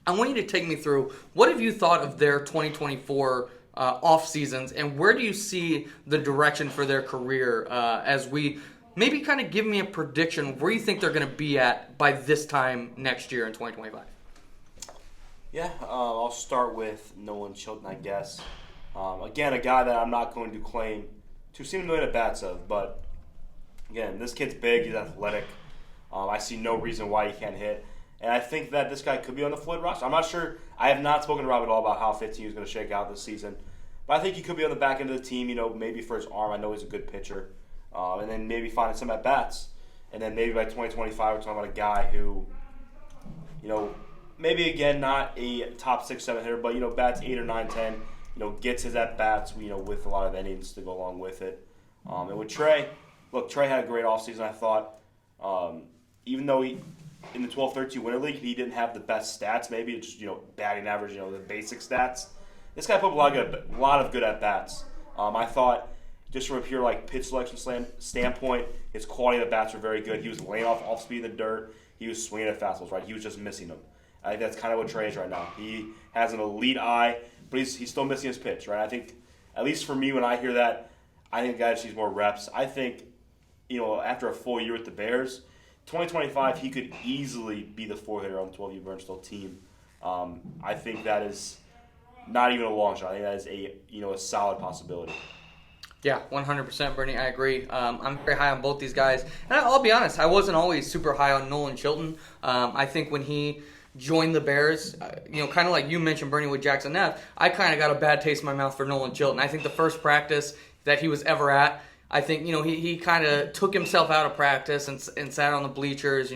[SPEAKER 1] I want you to take me through, what have you thought of their 2024 off seasons, and where do you see the direction for their career as we maybe kind of give me a prediction where you think they're going to be at by this time next year in 2025?
[SPEAKER 2] Yeah, I'll start with Nolan Chilton, I guess. Again, a guy that I'm not going to claim to see a million at-bats of, but again, this kid's big, he's athletic. I see no reason why he can't hit. And I think that this guy could be on the Floyd roster. I'm not sure. I have not spoken to Rob at all about how 15 is going to shake out this season. But I think he could be on the back end of the team, maybe for his arm. I know he's a good pitcher. And then maybe finding some at-bats. And then maybe by 2025, we're talking about a guy who, maybe again not a top 6, 7 hitter, but bats 8 or 9, 10. Gets his at bats. With a lot of innings to go along with it. And with Trey, look, Trey had a great offseason. I thought, even though he in the 12-13 Winter League he didn't have the best stats, maybe it's just batting average, the basic stats. This guy put up a lot of good at bats. I thought, just from a pure pitch selection standpoint, his quality of the bats were very good. He was laying off speed in the dirt. He was swinging at fastballs, right? He was just missing them. I think that's kind of what Trey is right now. He has an elite eye, but he's still missing his pitch, right? I think, at least for me, when I hear that, I think the guy just needs more reps. I think, after a full year with the Bears, 2025, he could easily be the 4 hitter on the 12U Burnstall team. I think that is not even a long shot. I think that is a solid possibility.
[SPEAKER 1] Yeah, 100%, Bernie. I agree. I'm very high on both these guys. And I'll be honest, I wasn't always super high on Nolan Chilton. I think when he joined the Bears, kind of like you mentioned, Bernie, with Jackson Neff, I kind of got a bad taste in my mouth for Nolan Chilton. I think the first practice that he was ever at, I think, he kind of took himself out of practice and sat on the bleachers,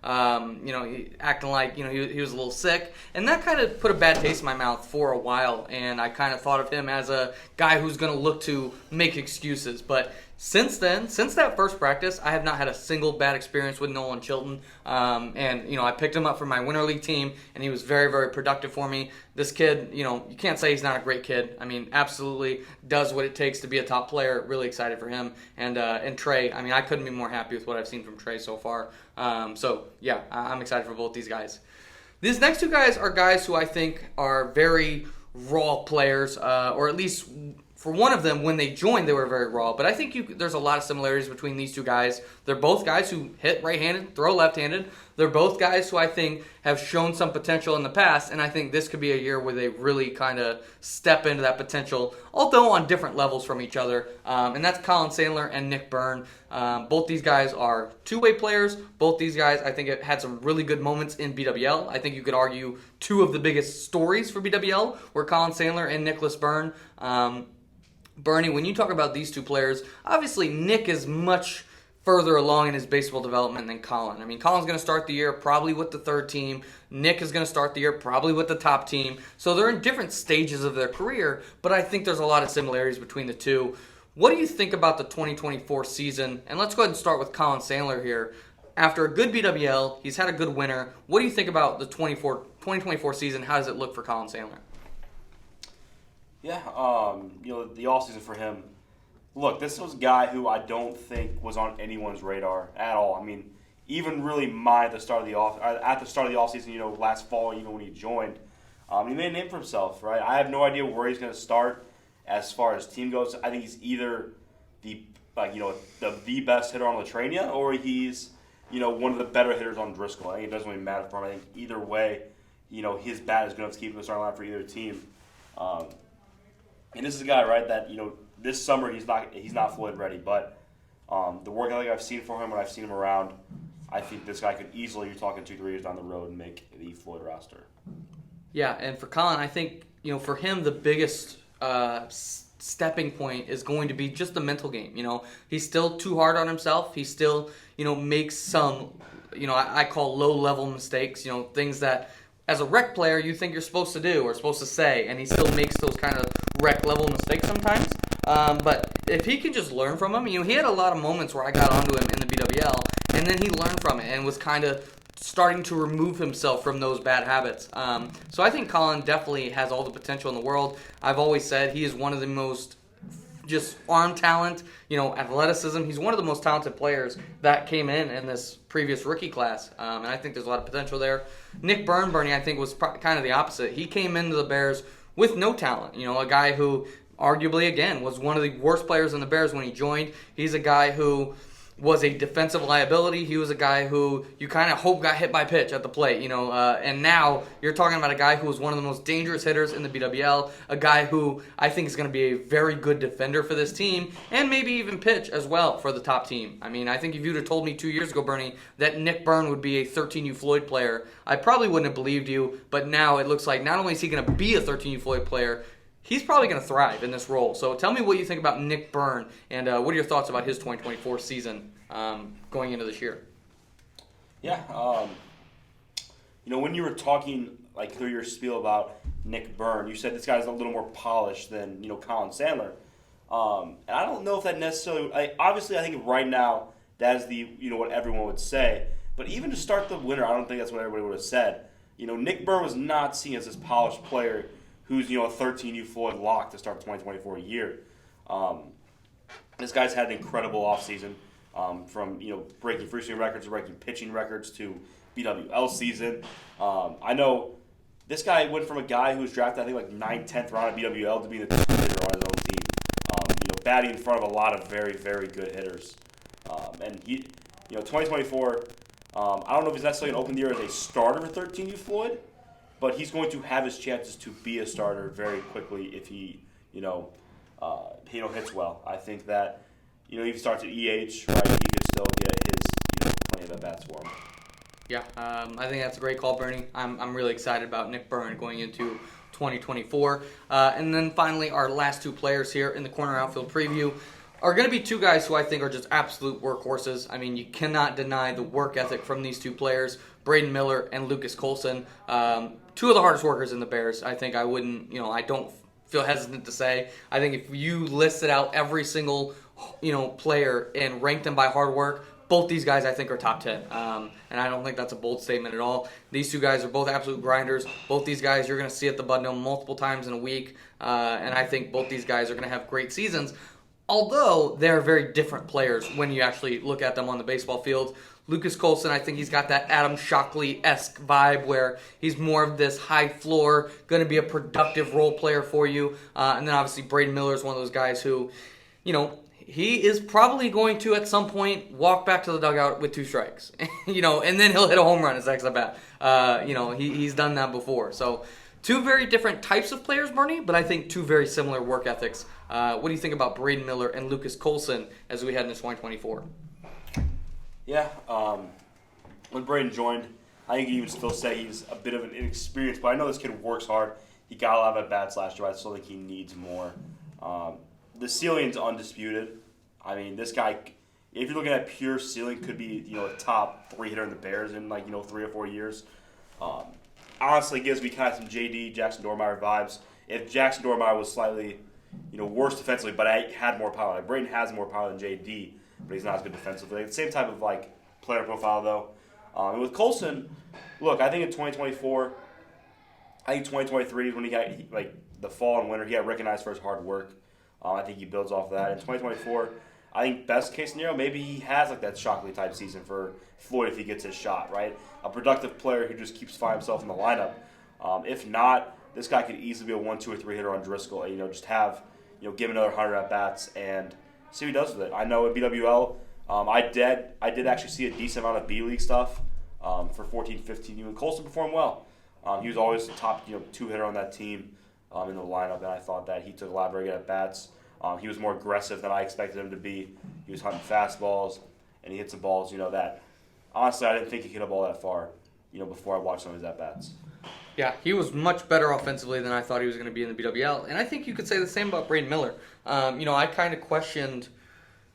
[SPEAKER 1] acting like, he was a little sick. And that kind of put a bad taste in my mouth for a while. And I kind of thought of him as a guy who's going to look to make excuses. But since then, since that first practice, I have not had a single bad experience with Nolan Chilton. I picked him up for my Winter League team, and he was very, very productive for me. This kid, you can't say he's not a great kid. I mean, absolutely does what it takes to be a top player. Really excited for him. And Trey, I mean, I couldn't be more happy with what I've seen from Trey so far. I'm excited for both these guys. These next two guys are guys who I think are very raw players, or at least for one of them, when they joined, they were very raw. But I think there's a lot of similarities between these two guys. They're both guys who hit right-handed, throw left-handed. They're both guys who I think have shown some potential in the past, and I think this could be a year where they really kind of step into that potential, although on different levels from each other. And that's Colin Sandler and Nick Byrne. Both these guys are two-way players. Both these guys, I think, have had some really good moments in BWL. I think you could argue two of the biggest stories for BWL were Colin Sandler and Nicholas Byrne. Bernie, when you talk about these two players, obviously Nick is much further along in his baseball development than Colin. I mean, Colin's going to start the year probably with the third team. Nick is going to start the year probably with the top team. So they're in different stages of their career, but I think there's a lot of similarities between the two. What do you think about the 2024 season? And let's go ahead and start with Colin Sandler here. After a good BWL, he's had a good winter. What do you think about the 2024 season? How does it look for Colin Sandler?
[SPEAKER 2] Yeah, the offseason for him. Look, this was a guy who I don't think was on anyone's radar at all. I mean, even really at the start of the offseason, last fall, even when he joined, he made a name for himself, right? I have no idea where he's going to start as far as team goes. I think he's either the best hitter on Latrania, or he's one of the better hitters on Driscoll. I think it doesn't really matter for him. I think either way, his bat is good enough to keep him in the starting line for either team. And this is a guy, right, that this summer he's not Floyd ready, but the work ethic I've seen for him when I've seen him around, I think this guy could easily, you're talking 2-3 years down the road, and make the Floyd roster. Yeah,
[SPEAKER 1] and for Colin, I think for him the biggest stepping point is going to be just the mental game. He's still too hard on himself. He still makes some I call low level mistakes. Things that as a rec player you think you're supposed to do or supposed to say, and he still makes those kind of rec level mistakes sometimes. But if he can just learn from him, he had a lot of moments where I got onto him in the BWL, and then he learned from it and was kind of starting to remove himself from those bad habits. So I think Colin definitely has all the potential in the world. I've always said he is one of the most just arm talent, athleticism. He's one of the most talented players that came in this previous rookie class, and I think there's a lot of potential there. Nick Byrne, Bernie, I think was kind of the opposite. He came into the Bears with no talent. A guy who arguably, again, was one of the worst players in the Bears when he joined. He's a guy who was a defensive liability. He was a guy who you kind of hope got hit by pitch at the plate, and now you're talking about a guy who was one of the most dangerous hitters in the BWL, a guy who I think is going to be a very good defender for this team, and maybe even pitch as well for the top team. I mean, I think if you'd have told me 2 years ago, Bernie, that Nick Byrne would be a 13U Floyd player, I probably wouldn't have believed you, but now it looks like not only is he going to be a 13U Floyd player, he's probably going to thrive in this role. So tell me what you think about Nick Byrne, and what are your thoughts about his 2024 season going into this year?
[SPEAKER 2] Yeah, when you were talking like through your spiel about Nick Byrne, you said this guy's a little more polished than Colin Sandler. And I don't know if that necessarily. Obviously, I think right now that is the what everyone would say. But even to start the winter, I don't think that's what everybody would have said. Nick Byrne was not seen as this polished player who's a 13U Floyd lock to start the 2024 year. This guy's had an incredible offseason, from breaking free swing records to breaking pitching records to BWL season. I know this guy went from a guy who was drafted I think like 9th, 10th round of BWL to being the top hitter on his own team. Batting in front of a lot of very, very good hitters. And he, 2024. I don't know if he's necessarily going to open the year as a starter for 13U Floyd, but he's going to have his chances to be a starter very quickly if he, hits well. I think that, if he starts at EH, right, he could still get his, plenty of at-bats for him.
[SPEAKER 1] Yeah, I think that's a great call, Bernie. I'm really excited about Nick Byrne going into 2024. And then finally, our last two players here in the corner outfield preview are going to be two guys who I think are just absolute workhorses. I mean, you cannot deny the work ethic from these two players, Braden Miller and Lucas Colson. Two of the hardest workers in the Bears. I think I wouldn't, I don't feel hesitant to say. I think if you listed out every single, player and ranked them by hard work, both these guys I think are top 10. And I don't think that's a bold statement at all. These two guys are both absolute grinders. Both these guys you're going to see at the Bud Dome multiple times in a week. And I think both these guys are going to have great seasons. Although they're very different players when you actually look at them on the baseball field. Lucas Colson, I think he's got that Adam Shockley-esque vibe where he's more of this high floor, going to be a productive role player for you. And then obviously Braden Miller is one of those guys who, he is probably going to at some point walk back to the dugout with 2 strikes. And then he'll hit a home run his next at bat. He's done that before. So two very different types of players, Bernie, but I think two very similar work ethics. What do you think about Braden Miller and Lucas Colson as we head into 2024?
[SPEAKER 2] Yeah, when Braden joined, I think you would still say he's a bit of an inexperienced, but I know this kid works hard. He got a lot of at-bats last year. I still think he needs more. The ceiling's undisputed. I mean, this guy, if you're looking at pure ceiling, could be a top 3 hitter in the Bears in 3 or 4 years. Honestly, gives me kind of some JD Jackson Dormeyer vibes. If Jackson Dormeyer was slightly worse defensively, but I had more power. Like Braden has more power than JD, but he's not as good defensively. Like, the same type of player profile though. And with Colson, look, I think in 2024, I think 2023 is when he got the fall and winter. He got recognized for his hard work. I think he builds off of that. In 2024, I think best case scenario, maybe he has that Shockley type season for Floyd if he gets his shot, right? A productive player who just keeps finding himself in the lineup. If not, this guy could easily be a 1, 2, or 3 hitter on Driscoll. Just have give him another 100 at bats and see what he does with it. I know at BWL, I did actually see a decent amount of B League stuff for 14-15. Even Colson performed well. He was always the top 2 hitter on that team in the lineup, and I thought that he took a lot of very good at bats. He was more aggressive than I expected him to be. He was hunting fastballs, and he hit some balls that honestly I didn't think he could hit a ball that far before I watched some of his at bats.
[SPEAKER 1] Yeah, he was much better offensively than I thought he was going to be in the BWL. And I think you could say the same about Braden Miller. I kind of questioned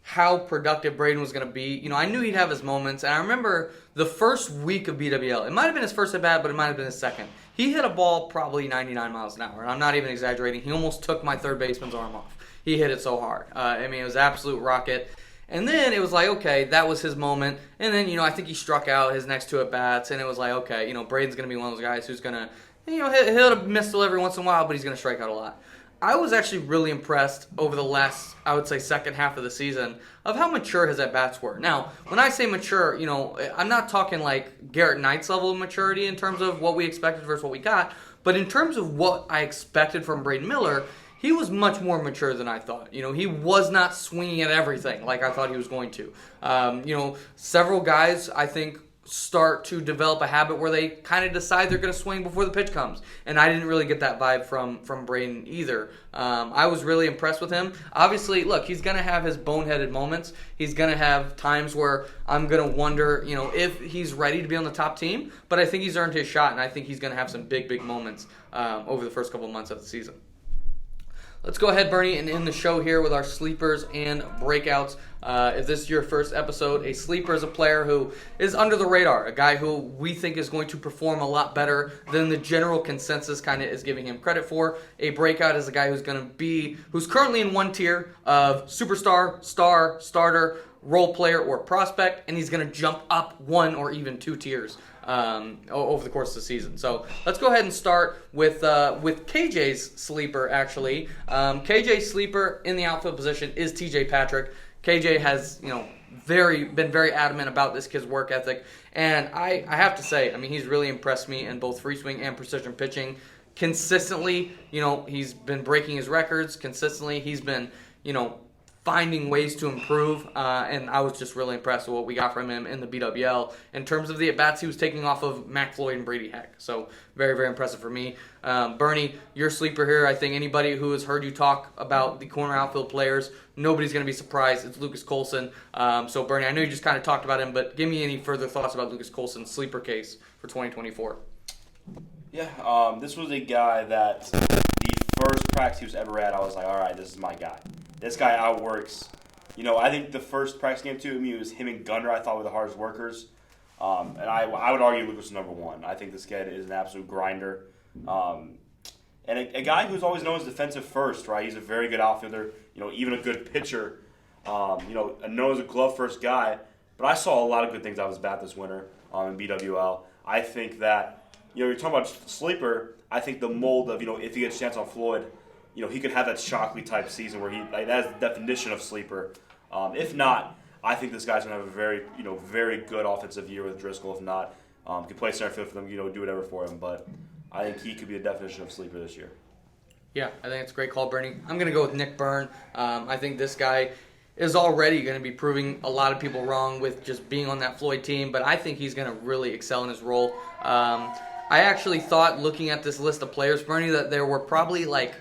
[SPEAKER 1] how productive Braden was going to be. I knew he'd have his moments. And I remember the first week of BWL. It might have been his first at-bat, but it might have been his second. He hit a ball probably 99 miles an hour. And I'm not even exaggerating. He almost took my third baseman's arm off. He hit it so hard. It was an absolute rocket. And then it was like, okay, that was his moment. And then, I think he struck out his next 2 at-bats. And it was like, okay, Braden's going to be one of those guys who's going to, he'll miss every once in a while, but he's going to strike out a lot. I was actually really impressed over the last, I would say, second half of the season of how mature his at-bats were. Now, when I say mature, I'm not talking like Garrett Knight's level of maturity in terms of what we expected versus what we got. But in terms of what I expected from Braden Miller, he was much more mature than I thought. He was not swinging at everything like I thought he was going to. Several guys, I think, start to develop a habit where they kind of decide they're going to swing before the pitch comes. And I didn't really get that vibe from Braden either. I was really impressed with him. Obviously, look, he's going to have his boneheaded moments. He's going to have times where I'm going to wonder, if he's ready to be on the top team. But I think he's earned his shot, and I think he's going to have some big, big moments over the first couple of months of the season. let's go ahead, Bernie, and end the show here with our sleepers and breakouts. If this is your first episode, a sleeper is a player who is under the radar, a guy who we think is going to perform a lot better than the general consensus kind of is giving him credit for. A breakout is a guy who's currently in one tier of superstar, star, starter, role player, or prospect, and he's going to jump up one or even two tiers over the course of the season. So let's go ahead and start with KJ's sleeper, actually. KJ's sleeper in the outfield position is TJ Patrick. KJ has, been very adamant about this kid's work ethic, and I have to say, he's really impressed me in both free swing and precision pitching. Consistently, he's been breaking his records. Consistently, he's been, finding ways to improve, and I was just really impressed with what we got from him in the BWL in terms of the at-bats he was taking off of Mac Floyd and Brady Heck. So very, very impressive for me. Bernie, your sleeper here. I think anybody who has heard you talk about the corner outfield players, nobody's going to be surprised. It's Lucas Colson. So Bernie, I know you just kind of talked about him, but give me any further thoughts about Lucas Colson's sleeper case for 2024.
[SPEAKER 2] Yeah, this was a guy that the first practice he was ever at, I was like, all right, this is my guy. This guy outworks. I think the first practice game, too, it was him and Gunner, I thought, were the hardest workers. And I would argue Lucas is number one. I think this kid is an absolute grinder. And a guy who's always known as defensive first, right? He's a very good outfielder, even a good pitcher. Known as a glove-first guy. But I saw a lot of good things out of his bat this winter in BWL. I think that, you're talking about sleeper, I think the mold of, if he gets a chance on Floyd, he could have that Shockley type season where that is the definition of sleeper. If not, I think this guy's gonna have a very, very good offensive year with Driscoll. If not, could play center field for them, do whatever for him. But I think he could be the definition of sleeper this year.
[SPEAKER 1] Yeah, I think it's a great call, Bernie. I'm gonna go with Nick Byrne. I think this guy is already going to be proving a lot of people wrong with just being on that Floyd team, but I think he's going to really excel in his role. I actually thought, looking at this list of players, Bernie, that there were probably like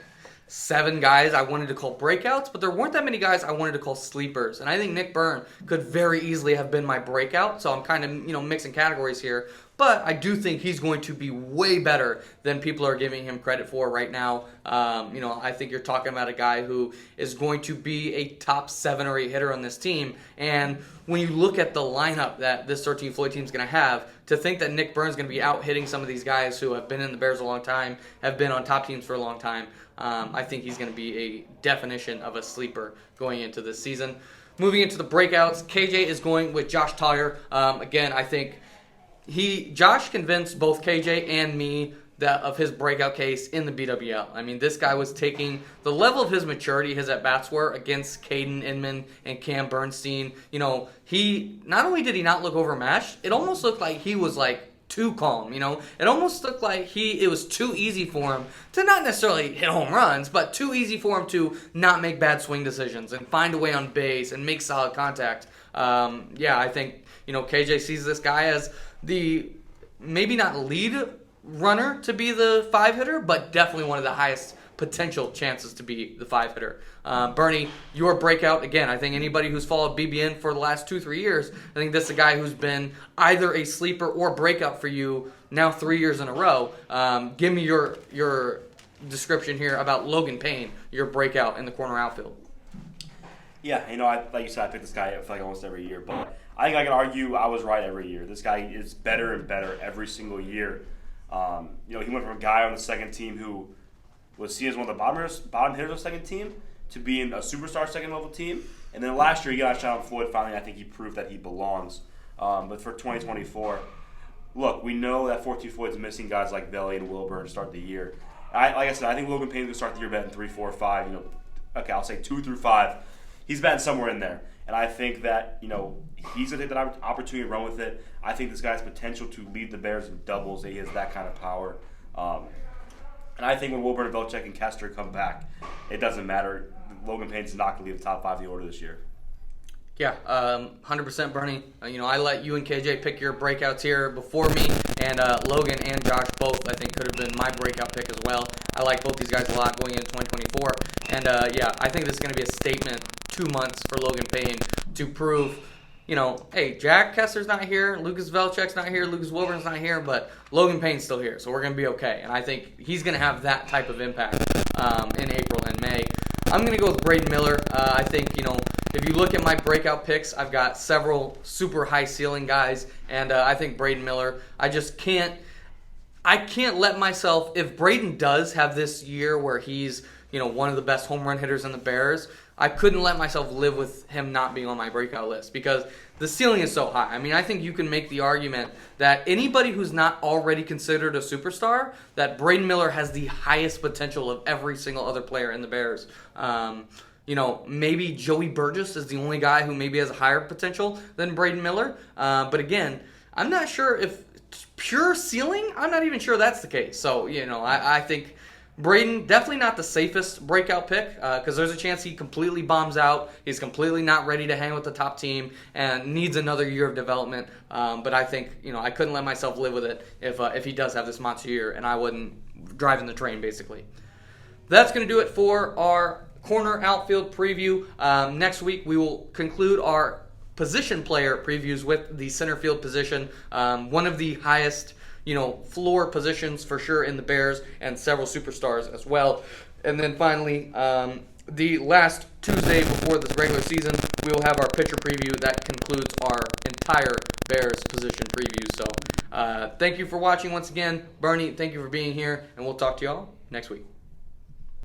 [SPEAKER 1] 7 guys I wanted to call breakouts, but there weren't that many guys I wanted to call sleepers. And I think Nick Byrne could very easily have been my breakout, so I'm kind of, mixing categories here. But I do think he's going to be way better than people are giving him credit for right now. I think you're talking about a guy who is going to be a top 7 or 8 hitter on this team. And when you look at the lineup that this 13 Floyd team is going to have, to think that Nick Byrne's going to be out hitting some of these guys who have been in the Bears a long time, have been on top teams for a long time, I think he's going to be a definition of a sleeper going into this season. Moving into the breakouts, KJ is going with Josh Tyler. Again, I think Josh convinced both KJ and me of his breakout case in the BWL. This guy was taking the level of his maturity, his at-bats were against Caden Inman and Cam Bernstein. He not only did he not look overmatched, it almost looked like he was too calm. It almost looked like it was too easy for him to not necessarily hit home runs, but too easy for him to not make bad swing decisions and find a way on base and make solid contact. I think KJ sees this guy as the maybe not lead runner to be the 5-hitter, but definitely one of the highest potential chances to be the 5-hitter. Bernie, your breakout, again, I think anybody who's followed BBN for the last 2-3 years, I think this is a guy who's been either a sleeper or breakout for you now 3 years in a row. Give me your description here about Logan Payne, your breakout in the corner outfield.
[SPEAKER 2] Yeah, like you said, I pick this guy almost every year, but I think I can argue I was right every year. This guy is better and better every single year. He went from a guy on the second team who was seen as one of the bottom hitters of the second team to being a superstar second level team. And then last year he got a shot on Floyd. Finally, I think he proved that he belongs. But for 2024, look, we know that 14 Floyd's missing guys like Belly and Wilbur to start the year. Like I said, I think Logan Payne's going to start the year batting 3, 4, 5. I'll say 2 through 5. He's batting somewhere in there. And I think that, he's going to take that opportunity and run with it. I think this guy has potential to lead the Bears in doubles. He has that kind of power. And I think when Wilbur and Velchek and Kester come back, it doesn't matter. Logan Payne's not going to leave the top 5 of the order this year.
[SPEAKER 1] Yeah, 100% Bernie. I let you and KJ pick your breakouts here before me, and Logan and Josh both, I think, could have been my breakout pick as well. I like both these guys a lot going into 2024. And, I think this is going to be a statement 2 months for Logan Payne to prove, hey, Jack Kessler's not here, Lucas Velchek's not here, Lucas Wilburn's not here, but Logan Payne's still here, so we're going to be okay. And I think he's going to have that type of impact in April and may. I'm going to go with Braden Miller. I think, if you look at my breakout picks, I've got several super high ceiling guys, and I think Braden Miller, I can't let myself, if Braden does have this year where he's, one of the best home run hitters in the Bears, I couldn't let myself live with him not being on my breakout list because the ceiling is so high. I mean, I think you can make the argument that anybody who's not already considered a superstar, that Braden Miller has the highest potential of every single other player in the Bears. Maybe Joey Burgess is the only guy who maybe has a higher potential than Braden Miller. But again, I'm not sure if pure ceiling, I'm not even sure that's the case. So, I think Braden, definitely not the safest breakout pick because there's a chance he completely bombs out. He's completely not ready to hang with the top team and needs another year of development. But I think, I couldn't let myself live with it if he does have this monster year and I wouldn't drive in the train, basically. That's going to do it for our corner outfield preview. Next week, we will conclude our position player previews with the center field position, one of the highest floor positions for sure in the Bears, and several superstars as well. And then finally, the last Tuesday before this regular season, we will have our pitcher preview. That concludes our entire Bears position preview. So thank you for watching once again. Bernie, thank you for being here, and we'll talk to y'all next week.